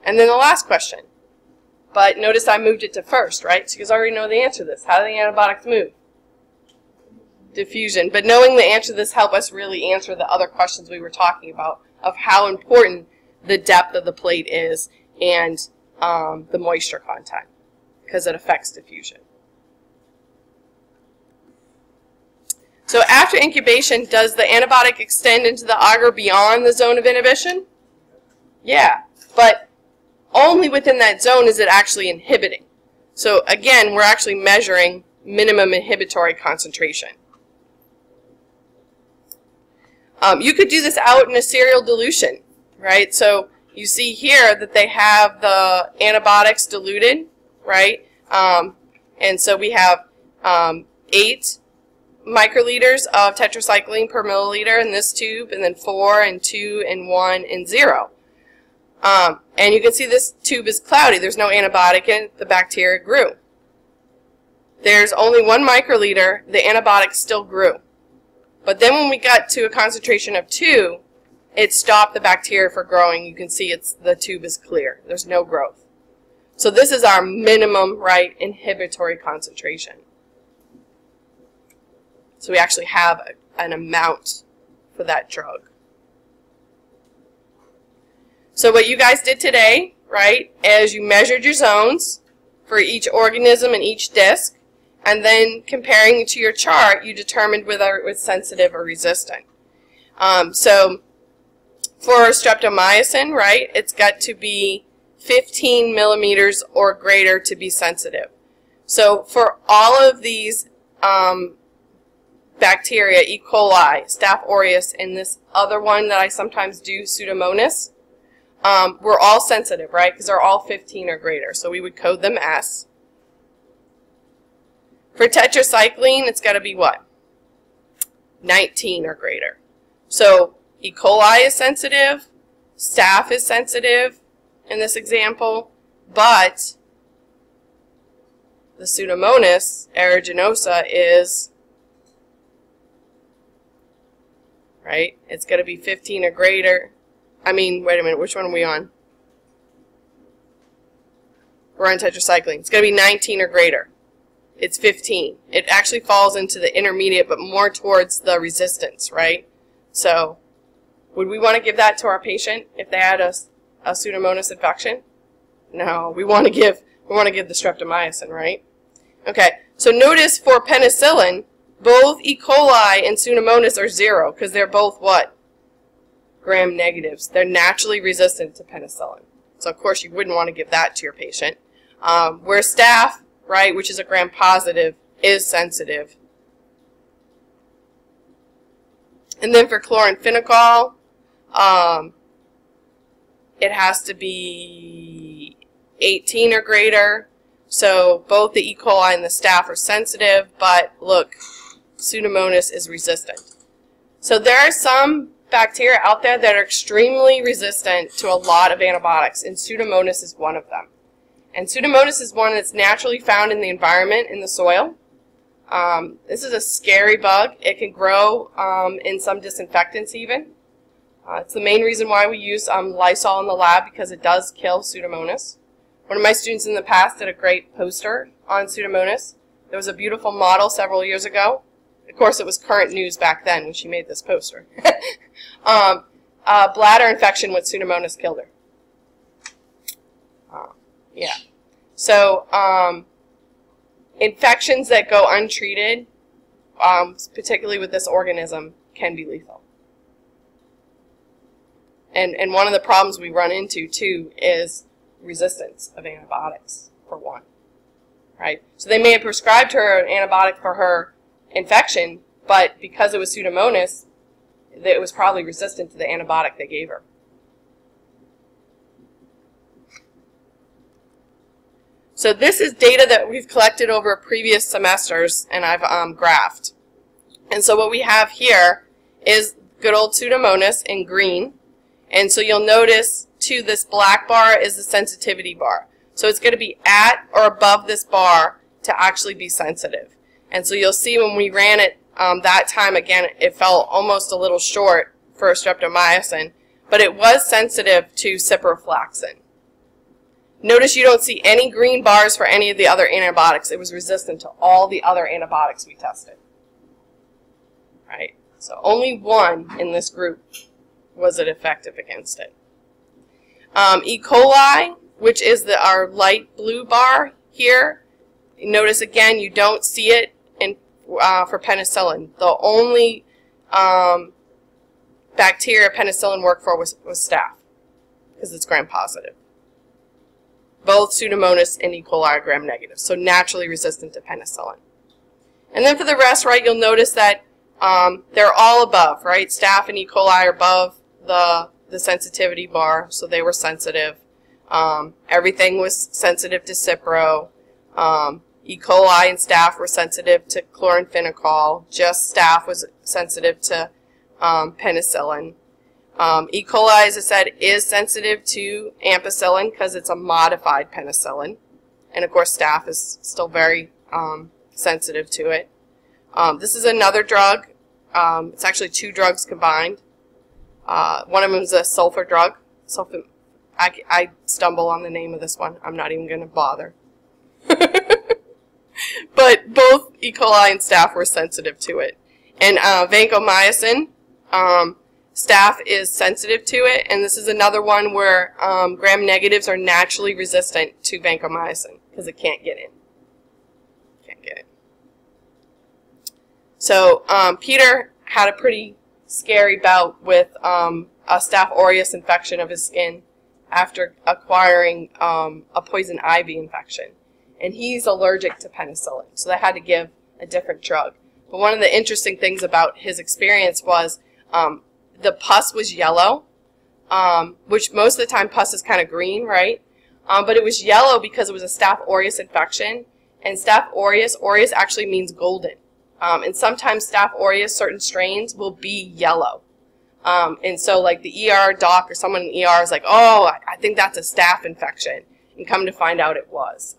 And then the last question. But notice I moved it to first, right? Because I already know the answer to this. How do the antibiotics move? Diffusion. But knowing the answer to this helps us really answer the other questions we were talking about of how important the depth of the plate is and the moisture content, because it affects diffusion. So after incubation, does the antibiotic extend into the agar beyond the zone of inhibition? Yeah, but only within that zone is it actually inhibiting. So again, we're actually measuring minimum inhibitory concentration. You could do this out in a serial dilution, right? So you see here that they have the antibiotics diluted, right? And so we have 8 microliters of tetracycline per milliliter in this tube, and then 4 and 2 and 1 and 0. And you can see this tube is cloudy. There's no antibiotic in it. The bacteria grew. There's only 1 microliter. The antibiotic still grew. But then when we got to a concentration of 2, it stopped the bacteria from growing. You can see the tube is clear. There's no growth. So this is our minimum, right, inhibitory concentration. So we actually have an amount for that drug. So what you guys did today, right, is you measured your zones for each organism and each disc, and then comparing it to your chart, you determined whether it was sensitive or resistant. So for streptomycin, right, it's got to be 15 millimeters or greater to be sensitive. So for all of these bacteria, E. coli, Staph aureus, and this other one that I sometimes do, Pseudomonas, we're all sensitive, right, because they're all 15 or greater. So we would code them S. For tetracycline, it's got to be what? 19 or greater. So E. coli is sensitive, Staph is sensitive in this example, but the Pseudomonas aeruginosa is, right, it's got to be 15 or greater. I mean, wait a minute, which one are we on? We're on tetracycline. It's got to be 19 or greater. It's 15. It actually falls into the intermediate, but more towards the resistance, right? So, would we want to give that to our patient if they had a Pseudomonas infection? No, we want to give the streptomycin, right? Okay, so notice for penicillin, both E. coli and Pseudomonas are 0 because they're both what? Gram negatives. They're naturally resistant to penicillin. So of course you wouldn't want to give that to your patient. Where Staph, right, which is a gram positive, is sensitive. And then for chloramphenicol, it has to be 18 or greater. So both the E. coli and the Staph are sensitive, but look, Pseudomonas is resistant. So there are some bacteria out there that are extremely resistant to a lot of antibiotics, and Pseudomonas is one of them. And Pseudomonas is one that's naturally found in the environment, in the soil. This is a scary bug. It can grow in some disinfectants even. It's the main reason why we use Lysol in the lab, because it does kill Pseudomonas. One of my students in the past did a great poster on Pseudomonas. There was a beautiful model several years ago. Of course, it was current news back then when she made this poster. Bladder infection with Pseudomonas killed her. Yeah. So, infections that go untreated, particularly with this organism, can be lethal. And one of the problems we run into, too, is resistance of antibiotics, for one. Right? So they may have prescribed her an antibiotic for her infection, but because it was Pseudomonas, it was probably resistant to the antibiotic they gave her. So this is data that we've collected over previous semesters, and I've graphed. And so what we have here is good old Pseudomonas in green. And so you'll notice, too, this black bar is the sensitivity bar. So it's going to be at or above this bar to actually be sensitive. And so you'll see when we ran it that time, again, it fell almost a little short for streptomycin, but it was sensitive to ciprofloxacin. Notice you don't see any green bars for any of the other antibiotics. It was resistant to all the other antibiotics we tested. Right? So only one in this group was it effective against it. E. coli, which is our light blue bar here, notice again you don't see it for penicillin. The only bacteria penicillin worked for was staph, because it's gram-positive. Both Pseudomonas and E. coli are gram-negative, so naturally resistant to penicillin. And then for the rest, right, you'll notice that they're all above, right? Staph and E. coli are above the sensitivity bar, so they were sensitive. Everything was sensitive to Cipro. E. coli and staph were sensitive to chloramphenicol. Just staph was sensitive to penicillin. E. coli, as I said, is sensitive to ampicillin because it's a modified penicillin. And of course, staph is still very sensitive to it. This is another drug. It's actually two drugs combined. One of them is a sulfur drug. I stumble on the name of this one. I'm not even going to bother. But both E. coli and staph were sensitive to it. And vancomycin, staph is sensitive to it. And this is another one where gram-negatives are naturally resistant to vancomycin because it can't get in. Can't get in. So Peter had a pretty scary bout with a Staph aureus infection of his skin after acquiring a poison ivy infection. And he's allergic to penicillin, so they had to give a different drug. But one of the interesting things about his experience was the pus was yellow, which most of the time pus is kind of green, right? But it was yellow because it was a Staph aureus infection. And Staph aureus actually means golden. And sometimes Staph aureus, certain strains, will be yellow. And so like the ER doc or someone in the ER is like, oh, I think that's a staph infection. And come to find out it was.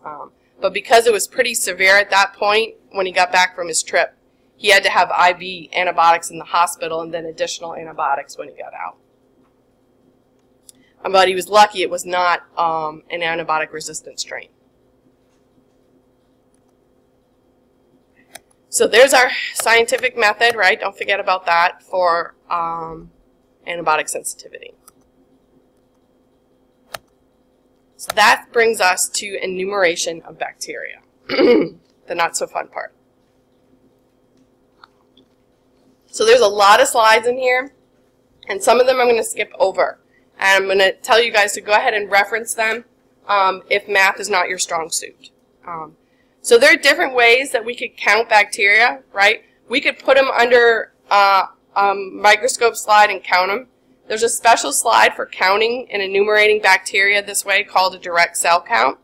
But because it was pretty severe at that point, when he got back from his trip, he had to have IV antibiotics in the hospital and then additional antibiotics when he got out. But he was lucky it was not an antibiotic-resistant strain. So there's our scientific method, right? Don't forget about that for antibiotic sensitivity. So that brings us to enumeration of bacteria, the not so fun part. So there's a lot of slides in here, and some of them I'm going to skip over. And I'm going to tell you guys to go ahead and reference them if math is not your strong suit. So there are different ways that we could count bacteria, right? We could put them under a microscope slide and count them. There's a special slide for counting and enumerating bacteria this way called a direct cell count.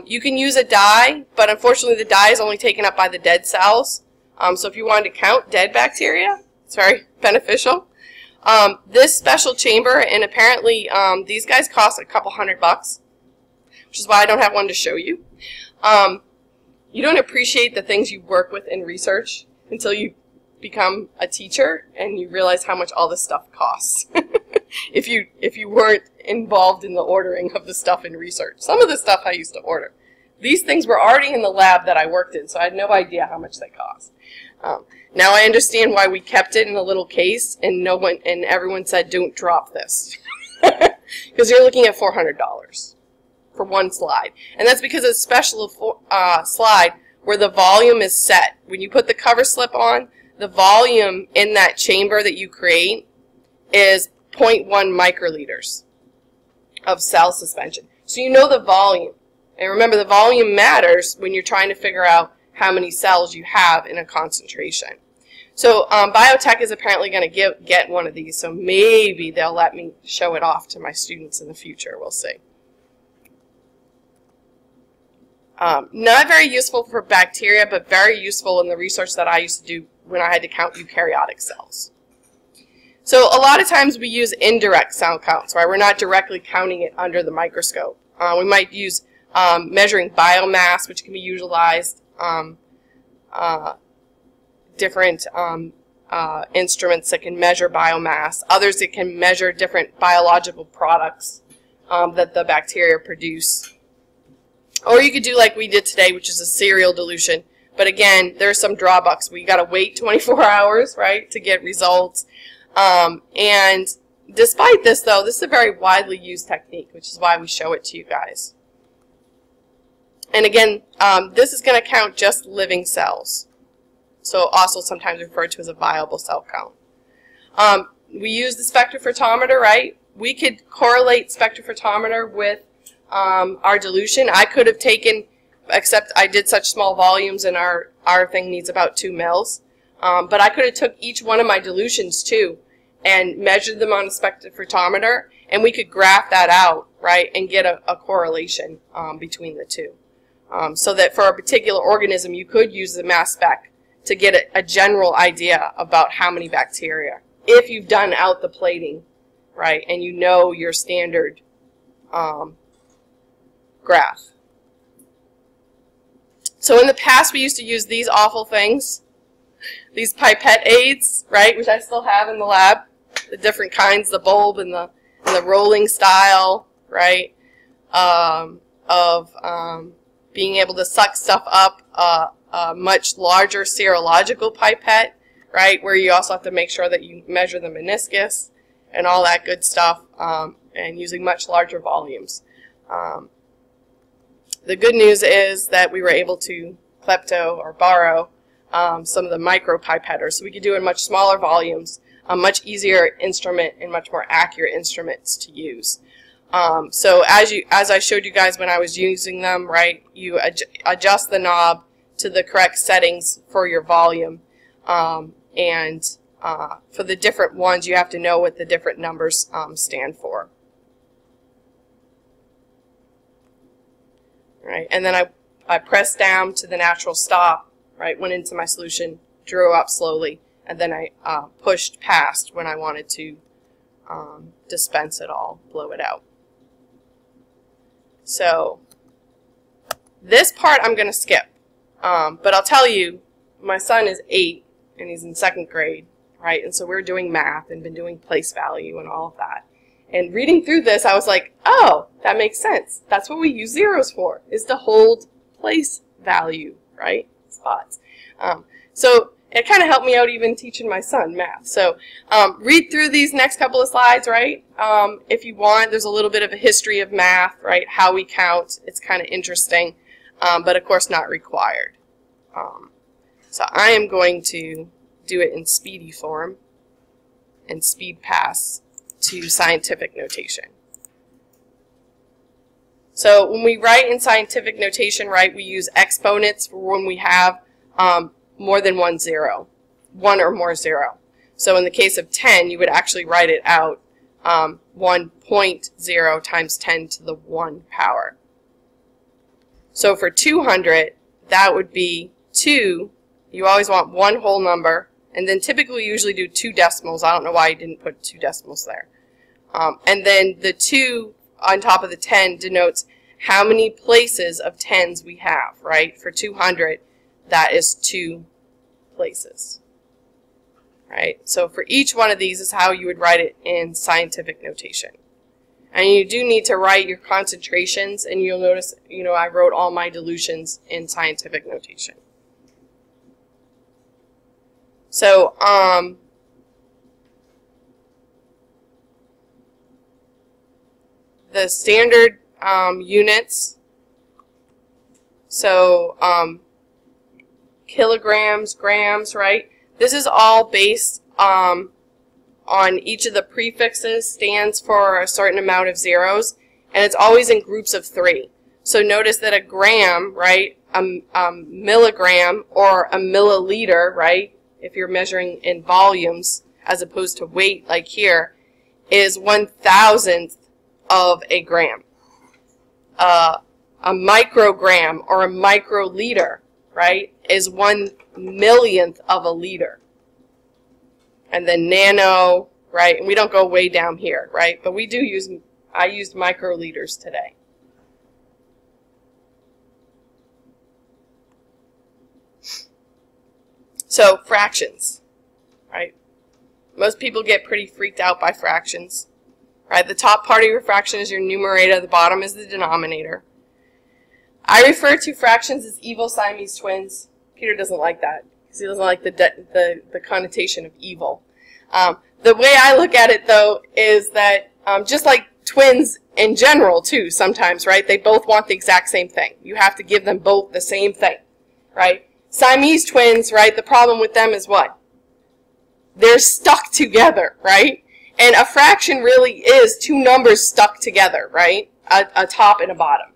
You can use a dye, but unfortunately the dye is only taken up by the dead cells. So if you wanted to count dead bacteria, it's very beneficial. This special chamber, and apparently these guys cost a couple $100, which is why I don't have one to show you. You don't appreciate the things you work with in research until you become a teacher and you realize how much all this stuff costs. if you weren't involved in the ordering of the stuff in research. Some of the stuff I used to order. These things were already in the lab that I worked in, so I had no idea how much they cost. Now I understand why we kept it in a little case and everyone said don't drop this. Because you're looking at $400 for one slide. And that's because it's a special slide where the volume is set. When you put the cover slip on, the volume in that chamber that you create is 0.1 microliters of cell suspension. So you know the volume. And remember, the volume matters when you're trying to figure out how many cells you have in a concentration. So biotech is apparently going to get one of these, so maybe they'll let me show it off to my students in the future. We'll see. Not very useful for bacteria, but very useful in the research that I used to do when I had to count eukaryotic cells. So a lot of times we use indirect cell counts, right? We're not directly counting it under the microscope. We might use measuring biomass, which can be utilized, different instruments that can measure biomass, others that can measure different biological products that the bacteria produce. Or you could do like we did today, which is a serial dilution. But again, there are some drawbacks. We got to wait 24 hours, right, to get results. And despite this, though, this is a very widely used technique, which is why we show it to you guys. And again, this is going to count just living cells. So also sometimes referred to as a viable cell count. We use the spectrophotometer, right? We could correlate spectrophotometer with our dilution. I could have taken, except I did such small volumes and our thing needs about 2 mils. But I could have took each one of my dilutions too and measured them on a spectrophotometer, and we could graph that out, right, and get a correlation between the two. So that for a particular organism, you could use the mass spec to get a general idea about how many bacteria, if you've done out the plating, right, and you know your standard graph. So in the past, we used to use these awful things, these pipette aids, right, which I still have in the lab, the different kinds, the bulb and the rolling style, right, being able to suck stuff up, a much larger serological pipette, right, where you also have to make sure that you measure the meniscus and all that good stuff, and using much larger volumes. The good news is that we were able to klepto or borrow some of the micro pipetters, so we could do it in much smaller volumes, a much easier instrument and much more accurate instruments to use. So as I showed you guys when I was using them, right, you adjust the knob to the correct settings for your volume, and for the different ones you have to know what the different numbers stand for. Right, and then I pressed down to the natural stop, right, went into my solution, drew up slowly, and then I pushed past when I wanted to dispense it all, blow it out. So this part I'm going to skip, but I'll tell you, my son is 8 and he's in 2nd grade, right, and so we're doing math and been doing place value and all of that. And reading through this, I was like, oh, that makes sense. That's what we use zeros for, is to hold place value, right, spots. So it kind of helped me out even teaching my son math. So read through these next couple of slides, right? If you want, there's a little bit of a history of math, right, how we count. It's kind of interesting, but of course not required. So I am going to do it in speedy form and speed pass to scientific notation. So when we write in scientific notation, right, we use exponents for when we have more than one zero, one or more zero. So in the case of 10, you would actually write it out 1.0 times 10 to the 1 power. So for 200, that would be 2. You always want one whole number, and then typically we usually do 2 decimals. I don't know why you didn't put 2 decimals there. And then the 2 on top of the 10 denotes how many places of 10s we have, right? For 200, that is 2 places, right? So for each one of these is how you would write it in scientific notation. And you do need to write your concentrations, and you'll notice, you know, I wrote all my dilutions in scientific notation. So, the standard units, so kilograms, grams, right? This is all based on on each of the prefixes stands for a certain amount of zeros, and it's always in groups of 3. So notice that a gram, right, a milligram or a milliliter, right, if you're measuring in volumes as opposed to weight like here, is 1,000th of a gram. A microgram or a microliter, right, is 1/1,000,000th of a liter. And then nano, right, and we don't go way down here, right, but we do use, I used microliters today. So fractions, right? Most people get pretty freaked out by fractions, right? The top part of your fraction is your numerator, the bottom is the denominator. I refer to fractions as evil Siamese twins. Peter doesn't like that because he doesn't like the connotation of evil. The way I look at it, though, is that just like twins in general, too, sometimes, right? They both want the exact same thing. You have to give them both the same thing, right? Siamese twins, right, the problem with them is what? They're stuck together, right? And a fraction really is two numbers stuck together, right? A top and a bottom.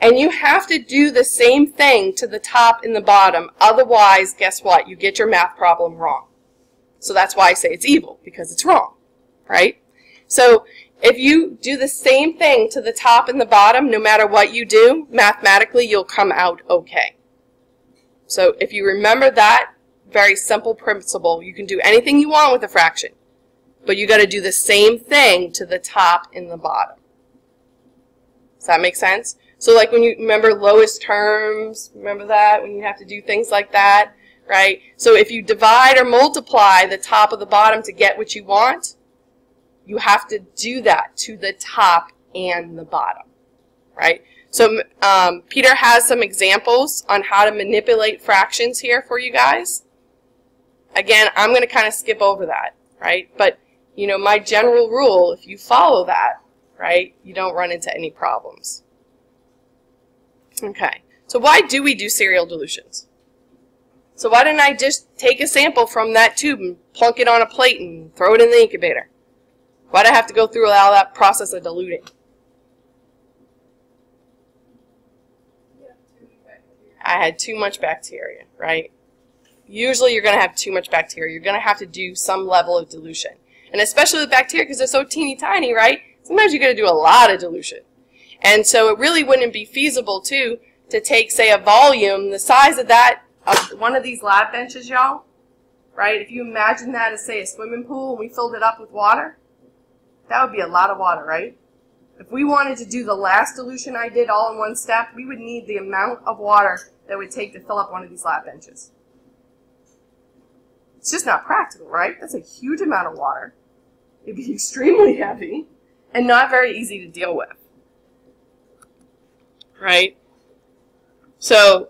And you have to do the same thing to the top and the bottom. Otherwise, guess what? You get your math problem wrong. So that's why I say it's evil, because it's wrong, right? So if you do the same thing to the top and the bottom, no matter what you do, mathematically you'll come out okay. So if you remember that very simple principle, you can do anything you want with a fraction, but you got to do the same thing to the top and the bottom. Does that make sense? So like when you remember lowest terms, remember that, when you have to do things like that, right? So if you divide or multiply the top of the bottom to get what you want, you have to do that to the top and the bottom, right? So Peter has some examples on how to manipulate fractions here for you guys. Again, I'm going to kind of skip over that, right? But, you know, my general rule, if you follow that, right, you don't run into any problems. Okay, so why do we do serial dilutions? So why didn't I just take a sample from that tube and plunk it on a plate and throw it in the incubator? Why do I have to go through all that process of diluting? I had too much bacteria, right? Usually you're going to have too much bacteria. You're going to have to do some level of dilution. And especially with bacteria, because they're so teeny tiny, right? Sometimes you're going to do a lot of dilution. And so it really wouldn't be feasible, too, to take, say, a volume the size of that, of one of these lab benches, y'all, right? If you imagine that as, say, a swimming pool and we filled it up with water, that would be a lot of water, right? If we wanted to do the last dilution I did all in one step, we would need the amount of water that it would take to fill up one of these lab benches. It's just not practical, right? That's a huge amount of water. It'd be extremely heavy and not very easy to deal with, right? So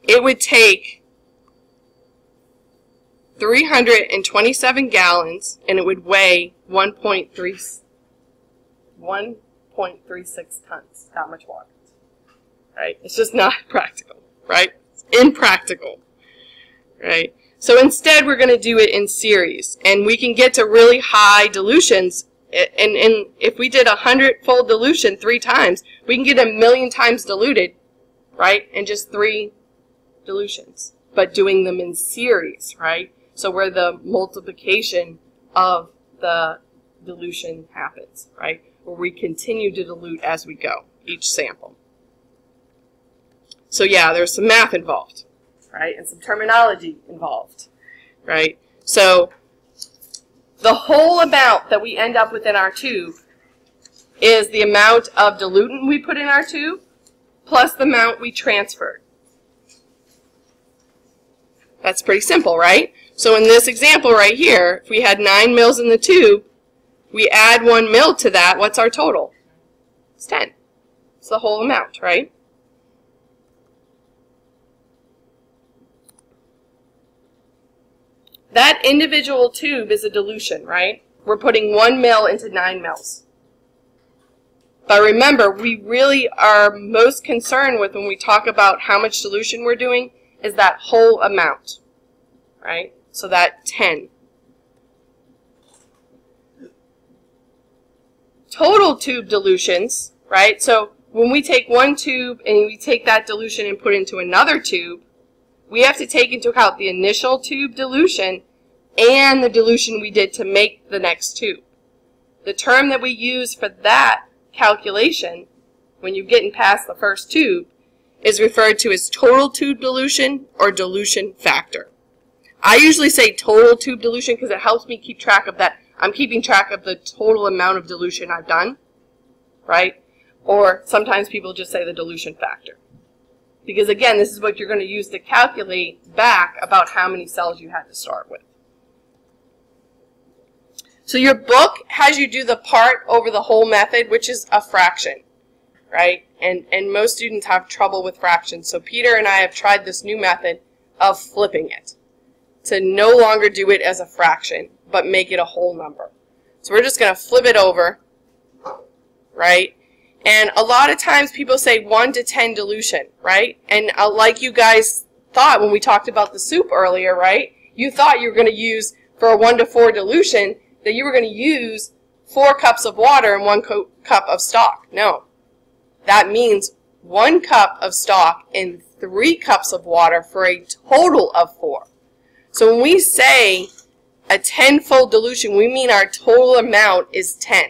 it would take 327 gallons, and it would weigh 1.36 tons, that much water, right? It's just not practical, right? It's impractical, right? So instead, we're going to do it in series, and we can get to really high dilutions, and if we did 100-fold dilution 3 times, we can get 1,000,000 times diluted, right, in just 3 dilutions, but doing them in series, right? So where the multiplication of the dilution happens, right? Where we continue to dilute as we go, each sample. So yeah, there's some math involved, right? And some terminology involved, right? So the whole amount that we end up with in our tube is the amount of dilutant we put in our tube plus the amount we transferred. That's pretty simple, right? So in this example right here, if we had 9 mils in the tube, we add 1 mil to that, what's our total? It's 10. It's the whole amount, right? That individual tube is a dilution, right? We're putting 1 mil into 9 mils. But remember, we really are most concerned with when we talk about how much dilution we're doing is that whole amount. right? So that 10. Total tube dilutions, right? So when we take one tube and we take that dilution and put it into another tube, we have to take into account the initial tube dilution and the dilution we did to make the next tube. The term that we use for that calculation, when you're getting past the first tube, is referred to as total tube dilution or dilution factor. I usually say total tube dilution because it helps me keep track of that. I'm keeping track of the total amount of dilution I've done, right? Or sometimes people just say the dilution factor. Because again, this is what you're going to use to calculate back about how many cells you had to start with. So your book has you do the part over the whole method, which is a fraction, right? And most students have trouble with fractions. So Peter and I have tried this new method of flipping it to no longer do it as a fraction, but make it a whole number. So we're just going to flip it over, right? And a lot of times people say 1 to 10 dilution, right? And like you guys thought when we talked about the soup earlier, right? You thought you were going to use, for a 1 to 4 dilution, that you were going to use 4 cups of water and 1 cup of stock. No. That means 1 cup of stock and 3 cups of water for a total of 4. So when we say a 10-fold dilution, we mean our total amount is 10.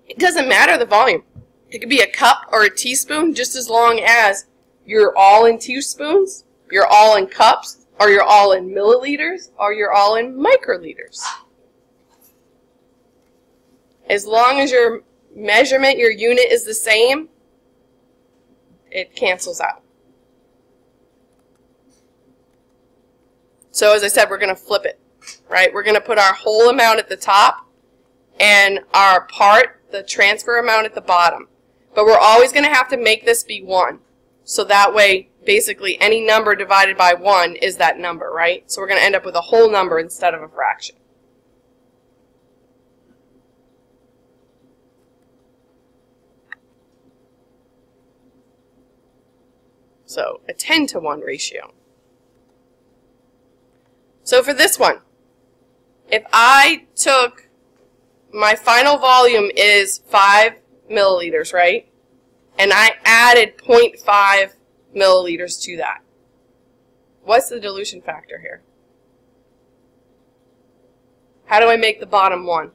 It doesn't matter the volume. It could be a cup or a teaspoon, just as long as you're all in teaspoons, you're all in cups, or you're all in milliliters, or you're all in microliters. As long as your measurement, your unit is the same, it cancels out. So as I said, we're going to flip it, right? We're going to put our whole amount at the top and our part, the transfer amount, at the bottom. But we're always going to have to make this be 1. So that way, basically, any number divided by 1 is that number, right? So we're going to end up with a whole number instead of a fraction. So a 10 to 1 ratio. So for this one, if I took, my final volume is 5 milliliters, right? And I added 0.5 milliliters to that. What's the dilution factor here? How do I make the bottom 1?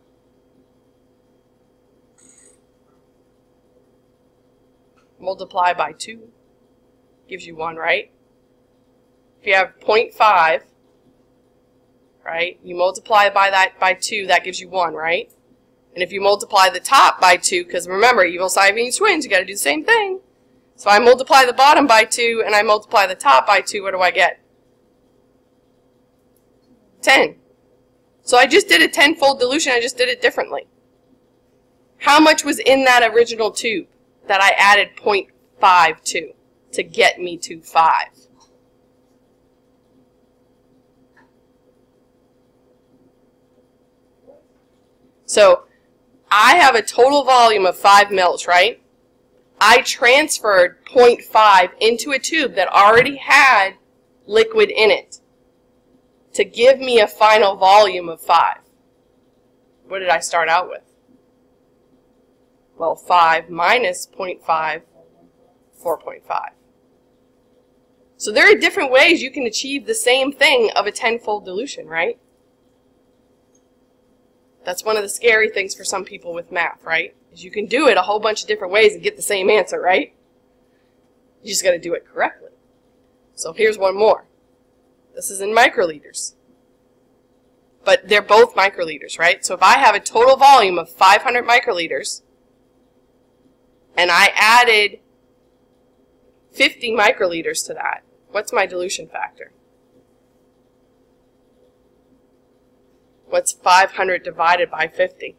Multiply by 2. Gives you 1, right? If you have 0.5, right, you multiply by 2, that gives you 1, right? And if you multiply the top by 2, because remember, evil Siamese twins, you got to do the same thing. So I multiply the bottom by 2, and I multiply the top by 2, what do I get? 10. So I just did a 10-fold dilution, I just did it differently. How much was in that original tube that I added 0.5 to get me to 5? So I have a total volume of 5 mils, right? I transferred 0.5 into a tube that already had liquid in it to give me a final volume of 5. What did I start out with? Well, 5 minus 0.5, 4.5. So there are different ways you can achieve the same thing of a 10-fold dilution, right? That's one of the scary things for some people with math, right? Is you can do it a whole bunch of different ways and get the same answer, right? You just got to do it correctly. So here's one more. This is in microliters. But they're both microliters, right? So if I have a total volume of 500 microliters and I added 50 microliters to that, what's my dilution factor? What's 500 divided by 50?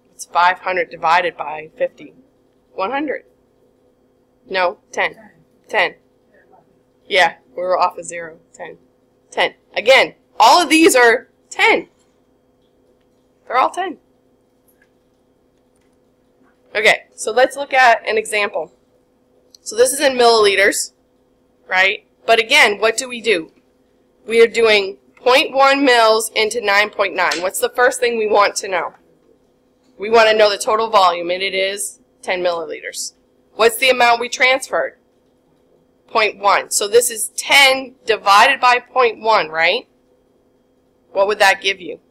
What's 500 divided by 50? 100. No, 10. 10. Yeah, we were off a 0. 10. 10. Again, all of these are 10. They're all 10. Okay, so let's look at an example. So this is in milliliters, right? But again, what do? We are doing 0.1 mils into 9.9. What's the first thing we want to know? We want to know the total volume, and it is 10 milliliters. What's the amount we transferred? 0.1. So this is 10 divided by 0.1, right? What would that give you?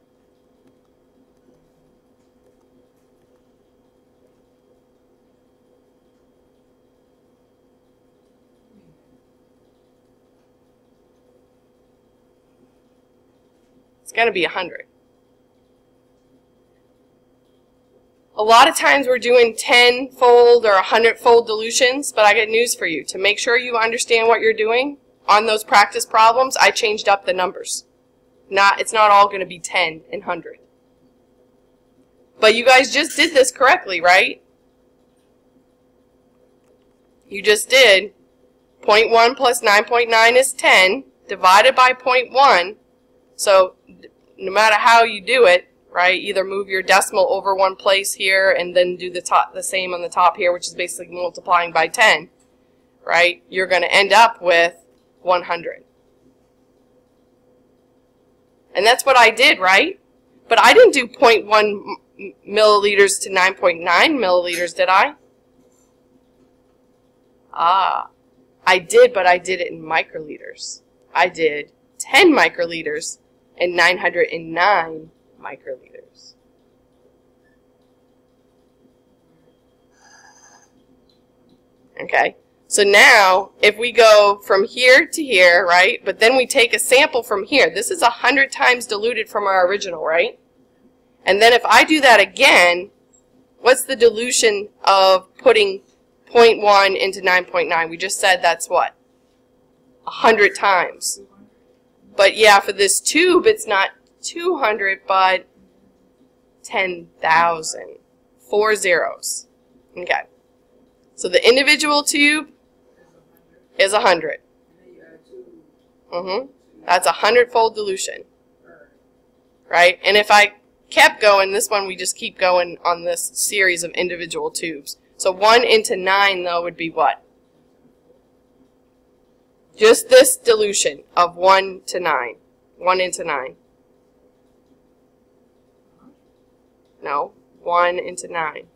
It's going to be 100. A lot of times we're doing 10-fold or 100-fold dilutions, but I got news for you. To make sure you understand what you're doing on those practice problems, I changed up the numbers. It's not all going to be 10 and 100. But you guys just did this correctly, right? You just did 0.1 plus 9.9 is 10 divided by 0.1. So no matter how you do it, right, either move your decimal over one place here and then do the same on the top here, which is basically multiplying by 10, right? You're going to end up with 100. And that's what I did, right? But I didn't do 0.1 milliliters to 9.9 milliliters, did I? I did, but I did it in microliters. I did 10 microliters and 909 microliters. Okay, so now if we go from here to here, right, but then we take a sample from here. This is 100 times diluted from our original, right? And then if I do that again, what's the dilution of putting 0.1 into 9.9? We just said that's what? 100 times. But yeah, for this tube, it's not 200, but 10,000. 4 zeros. Okay. So the individual tube is 100. That's a 100-fold dilution. Right? And if I kept going, this one we just keep going on this series of individual tubes. So 1 into 9, though, would be what? Just this dilution of 1 to 9. 1 into 9. No. 1 into 9.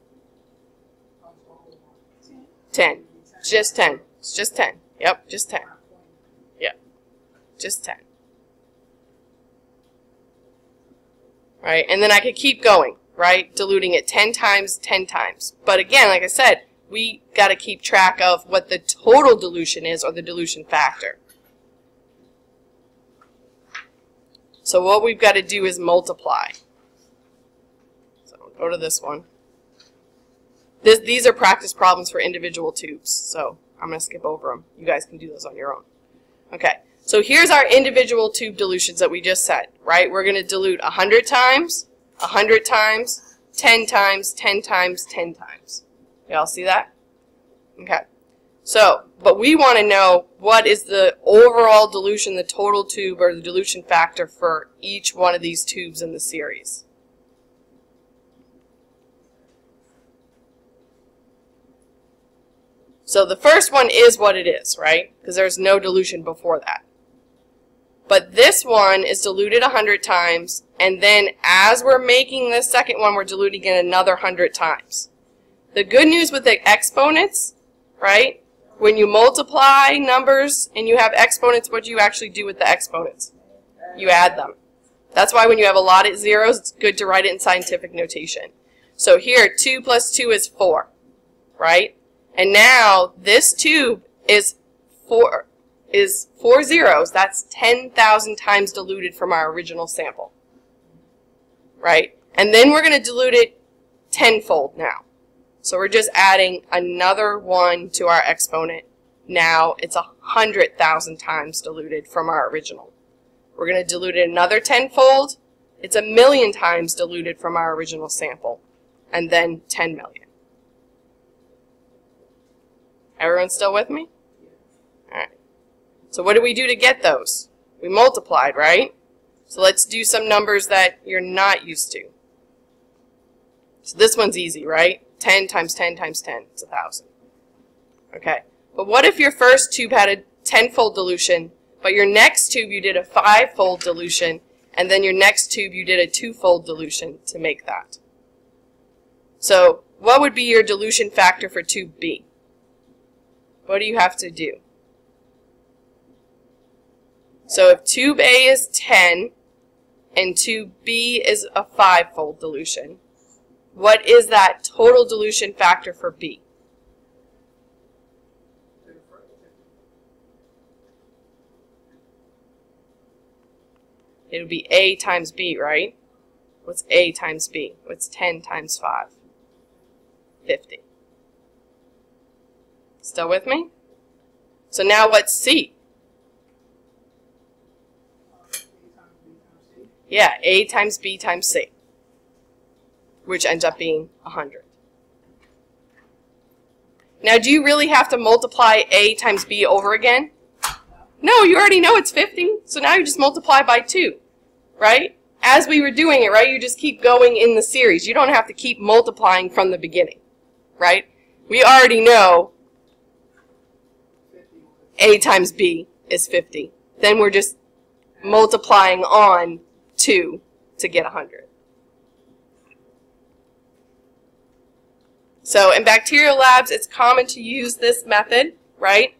10. Just 10. It's just 10. Yep, just 10. Yep. Just 10. Right? And then I could keep going, right? Diluting it 10 times, 10 times. But again, like I said, we got to keep track of what the total dilution is, or the dilution factor. So what we've got to do is multiply. So go to this one. These are practice problems for individual tubes, so I'm going to skip over them. You guys can do those on your own. Okay, so here's our individual tube dilutions that we just said, right? We're going to dilute 100 times, 100 times, 10 times, 10 times, 10 times. Y'all see that? Okay. So, but we want to know what is the overall dilution, the total tube, or the dilution factor for each one of these tubes in the series. So the first one is what it is, right? Because there's no dilution before that. But this one is diluted 100 times, and then as we're making this second one, we're diluting it another 100 times. The good news with the exponents, right? When you multiply numbers and you have exponents, what do you actually do with the exponents? You add them. That's why when you have a lot of zeros, it's good to write it in scientific notation. So here, 2 plus 2 is 4, right? And now this tube is 4 zeros. That's 10,000 times diluted from our original sample, right? And then we're going to dilute it tenfold now. So we're just adding another 1 to our exponent. Now it's 100,000 times diluted from our original. We're going to dilute it another tenfold. It's 1,000,000 times diluted from our original sample. And then 10 million. Everyone still with me? Alright. So what do we do to get those? We multiplied, right? So let's do some numbers that you're not used to. So this one's easy, right? 10 times 10 times 10, it's 1,000. Okay, but what if your first tube had a 10-fold dilution, but your next tube you did a 5-fold dilution, and then your next tube you did a 2-fold dilution to make that? So what would be your dilution factor for tube B? What do you have to do? So if tube A is 10 and tube B is a 5-fold dilution, what is that total dilution factor for B? It would be A times B, right? What's A times B? What's 10 times 5? 50. Still with me? So now what's C? Yeah, A times B times C, which ends up being 100. Now, do you really have to multiply A times B over again? No, you already know it's 50, so now you just multiply by 2, right? As we were doing it, right, you just keep going in the series. You don't have to keep multiplying from the beginning, right? We already know A times B is 50. Then we're just multiplying on 2 to get 100. So in bacterial labs, it's common to use this method, right?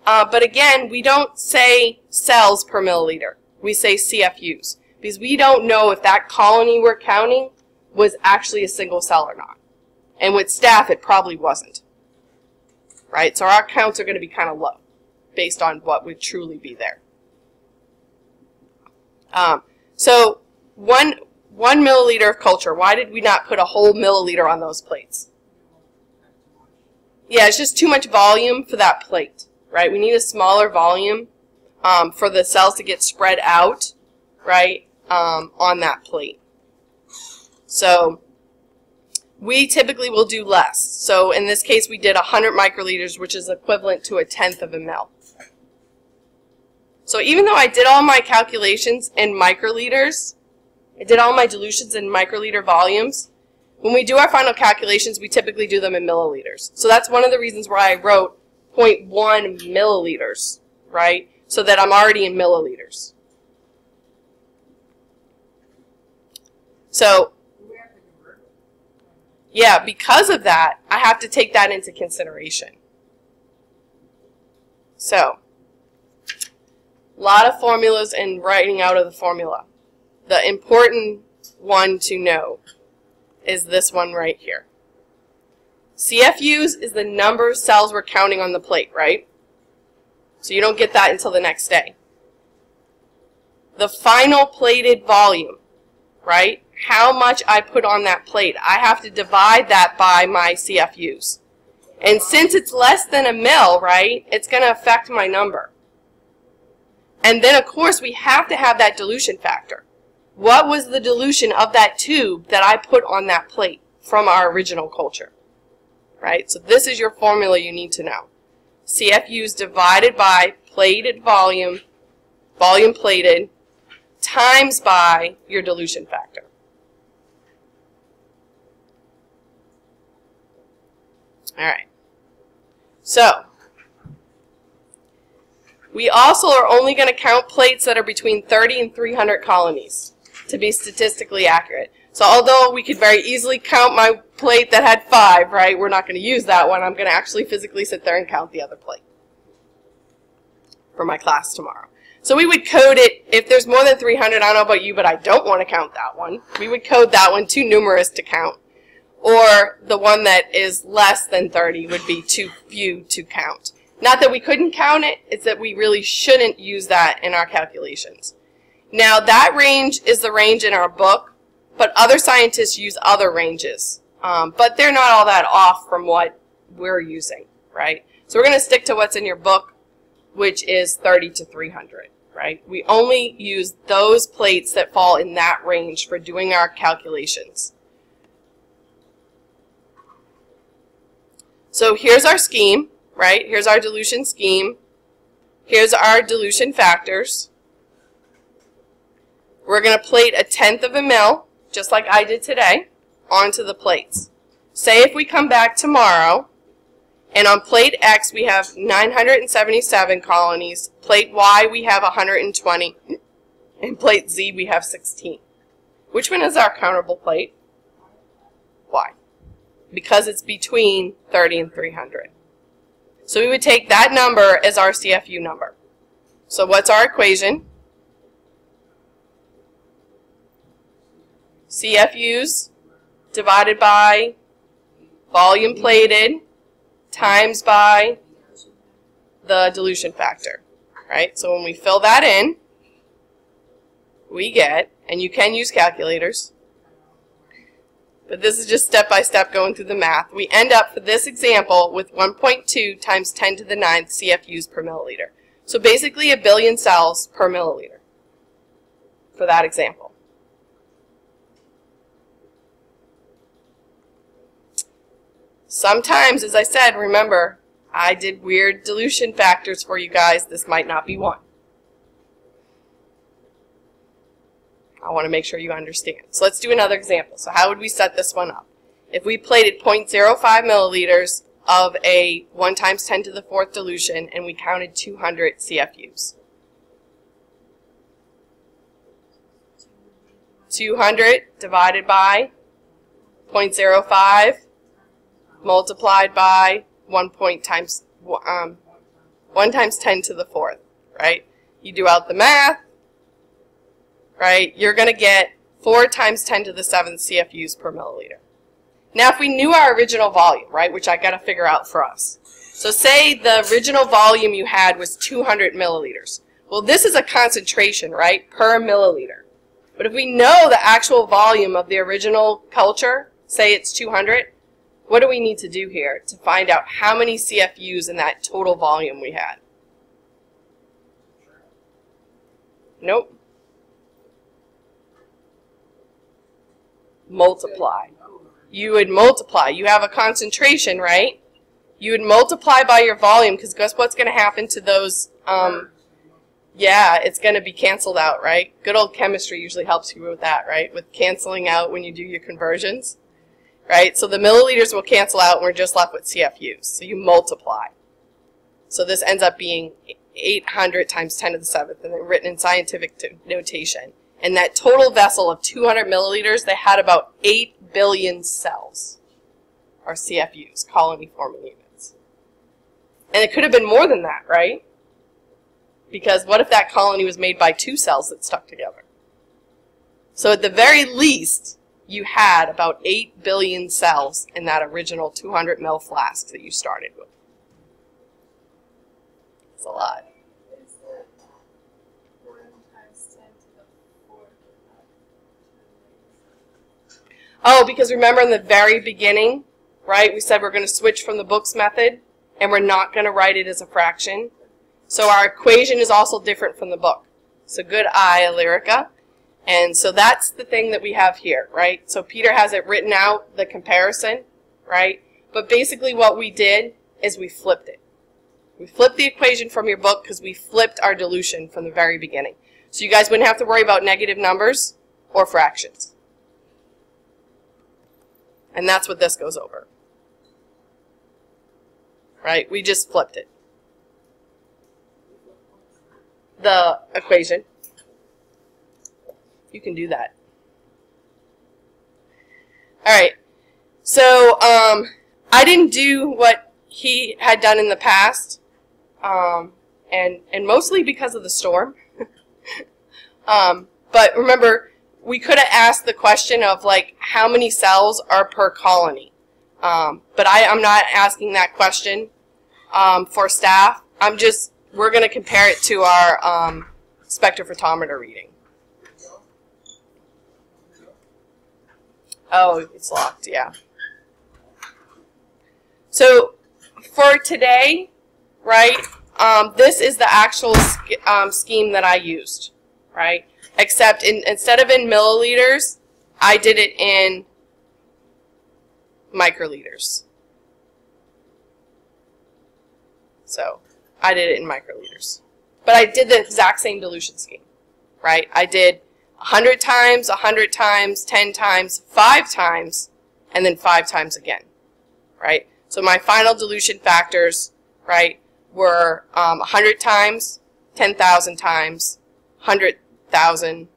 But again, we don't say cells per milliliter. We say CFUs, because we don't know if that colony we're counting was actually a single cell or not. And with staph, it probably wasn't, right? So our counts are going to be kind of low based on what would truly be there. So one milliliter of culture, why did we not put a whole milliliter on those plates? Yeah, it's just too much volume for that plate, right? We need a smaller volume for the cells to get spread out, right, on that plate. So we typically will do less. So in this case, we did 100 microliters, which is equivalent to 1/10 of a mil. So even though I did all my calculations in microliters, I did all my dilutions in microliter volumes, when we do our final calculations, we typically do them in milliliters. So that's one of the reasons why I wrote 0.1 milliliters, right? So that I'm already in milliliters. So, yeah, because of that, I have to take that into consideration. So, a lot of formulas and writing out of the formula. The important one to know is this one right here. CFUs is the number of cells we're counting on the plate, right? So you don't get that until the next day. The final plated volume, right? How much I put on that plate, I have to divide that by my CFUs. And since it's less than a mil, right, it's going to affect my number. And then, of course, we have to have that dilution factor. What was the dilution of that tube that I put on that plate from our original culture? Right? So this is your formula you need to know. CFUs divided by plated volume, volume plated, times by your dilution factor. All right. So, we also are only going to count plates that are between 30 and 300 colonies to be statistically accurate. So although we could very easily count my plate that had 5, right, we're not going to use that one. I'm going to actually physically sit there and count the other plate for my class tomorrow. So we would code it, if there's more than 300, I don't know about you, but I don't want to count that one. We would code that one too numerous to count. Or the one that is less than 30 would be too few to count. Not that we couldn't count it, it's that we really shouldn't use that in our calculations. Now that range is the range in our book, but other scientists use other ranges. But they're not all that off from what we're using, right? So we're going to stick to what's in your book, which is 30 to 300, right? We only use those plates that fall in that range for doing our calculations. So here's our scheme, right? Here's our dilution scheme. Here's our dilution factors. We're going to plate 1/10 of a mil, just like I did today, onto the plates. say if we come back tomorrow, and on plate X we have 977 colonies, plate Y we have 120, and plate Z we have 16. Which one is our countable plate? Y. Because it's between 30 and 300. So we would take that number as our CFU number. So what's our equation? CFUs divided by volume plated times by the dilution factor, right? So when we fill that in, we get, and you can use calculators, but this is just step-by-step going through the math. We end up, for this example, with 1.2 times 10 to the 9th CFUs per milliliter. So basically 1 billion cells per milliliter for that example. Sometimes, as I said, remember, I did weird dilution factors for you guys. This might not be one. I want to make sure you understand. So let's do another example. So how would we set this one up? If we plated 0.05 milliliters of a 1 times 10 to the 4th dilution and we counted 200 CFUs. 200 divided by 0.05 multiplied by 1 times 10 to the 4th, right? You do out the math, right? You're going to get 4 times 10 to the 7th CFUs per milliliter. Now, if we knew our original volume, right, which I got to figure out for us. So say the original volume you had was 200 milliliters. Well, this is a concentration, right, per milliliter. But if we know the actual volume of the original culture, say it's 200, what do we need to do here to find out how many CFUs in that total volume we had? Nope. Multiply. You would multiply. You have a concentration, right? You would multiply by your volume, because guess what's going to happen to those? Yeah, it's going to be canceled out, right? Good old chemistry usually helps you with that, right? With canceling out when you do your conversions. Right? So the milliliters will cancel out and we're just left with CFUs. So you multiply. So this ends up being 800 times 10 to the 7th, and then written in scientific notation. And that total vessel of 200 milliliters, they had about 8 billion cells, or CFUs, colony forming units. And it could have been more than that, right? Because what if that colony was made by 2 cells that stuck together? So at the very least, you had about 8 billion cells in that original 200 ml flask that you started with. It's a lot. Is it 1 times 10 to the 4th? Oh, because remember in the very beginning, right, we said we're going to switch from the books method, and we're not going to write it as a fraction. So our equation is also different from the book. So good eye, Lyrica. And so that's the thing that we have here, right? So Peter has it written out, the comparison, right? But basically what we did is we flipped it. We flipped the equation from your book because we flipped our dilution from the very beginning. So you guys wouldn't have to worry about negative numbers or fractions. And that's what this goes over. Right? We just flipped it. The equation. You can do that. Alright, so I didn't do what he had done in the past, and mostly because of the storm. But remember, we could have asked the question of like how many cells are per colony. But I'm not asking that question for staff. We're going to compare it to our spectrophotometer reading. Oh, it's locked, yeah. So for today, right, this is the actual scheme that I used, right? Except instead of in milliliters, I did it in microliters. So I did it in microliters. But I did the exact same dilution scheme, right? I did 100 times, 100 times, 10 times, 5 times, and then 5 times again. right? So my final dilution factors, right, were 100 times, 10,000 times, 100,000,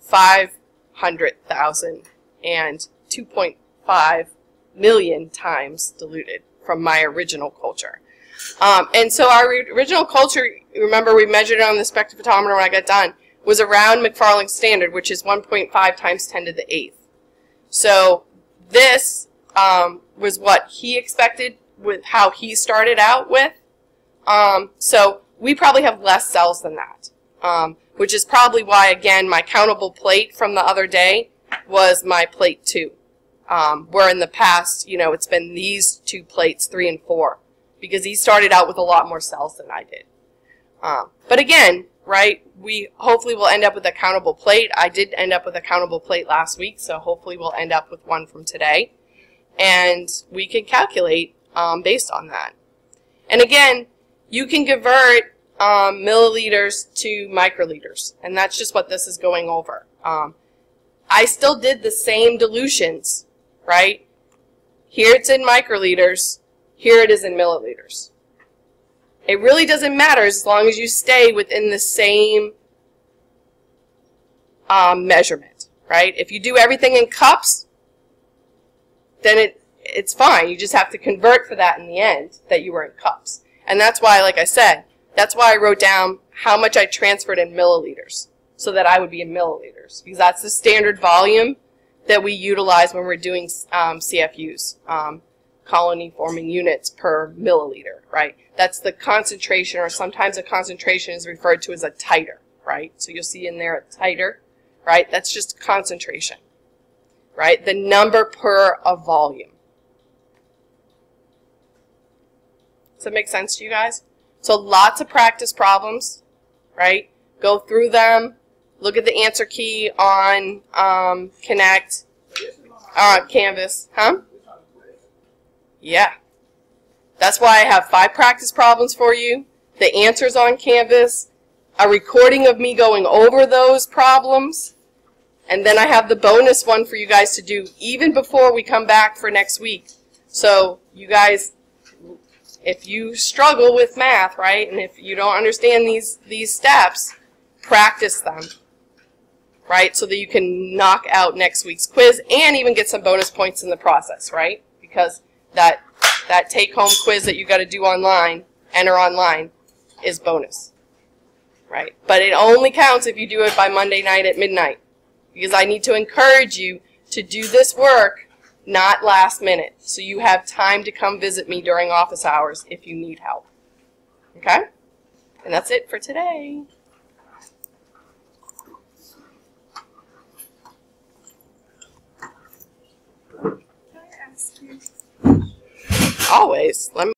500,000, and 2.5 million times diluted from my original culture. And so our original culture, remember we measured it on the spectrophotometer when I got done, was around McFarland's standard, which is 1.5 times 10 to the 8th. So this was what he expected with how he started out with. So we probably have less cells than that, which is probably why, again, my countable plate from the other day was my plate 2. Where in the past, you know, it's been these 2 plates, 3 and 4, because he started out with a lot more cells than I did. But again, right, we hopefully will end up with a countable plate. I did end up with a countable plate last week, so hopefully we'll end up with one from today. And we can calculate based on that. And again, you can convert milliliters to microliters, and that's just what this is going over. I still did the same dilutions, right? Here it's in microliters, here it is in milliliters. It really doesn't matter as long as you stay within the same measurement, right? If you do everything in cups, then it's fine. You just have to convert for that in the end, that you were in cups. And that's why, like I said, that's why I wrote down how much I transferred in milliliters, so that I would be in milliliters, because that's the standard volume that we utilize when we're doing CFUs, colony-forming units per milliliter, right? That's the concentration, or sometimes a concentration is referred to as a titer, right? So you'll see in there a titer, right? That's just concentration, right? The number per a volume. Does that make sense to you guys? So lots of practice problems, right? Go through them. Look at the answer key on Connect, Canvas. Huh? Yeah. That's why I have 5 practice problems for you, the answers on Canvas, a recording of me going over those problems, and then I have the bonus one for you guys to do even before we come back for next week. So you guys, if you struggle with math, right, and if you don't understand these steps, practice them, right, so that you can knock out next week's quiz and even get some bonus points in the process, right, because that take-home quiz that you got to do online, enter online, is bonus, right? But it only counts if you do it by Monday night at midnight, because I need to encourage you to do this work not last minute, so you have time to come visit me during office hours if you need help. Okay? And that's it for today. Can I ask you? Always. Let me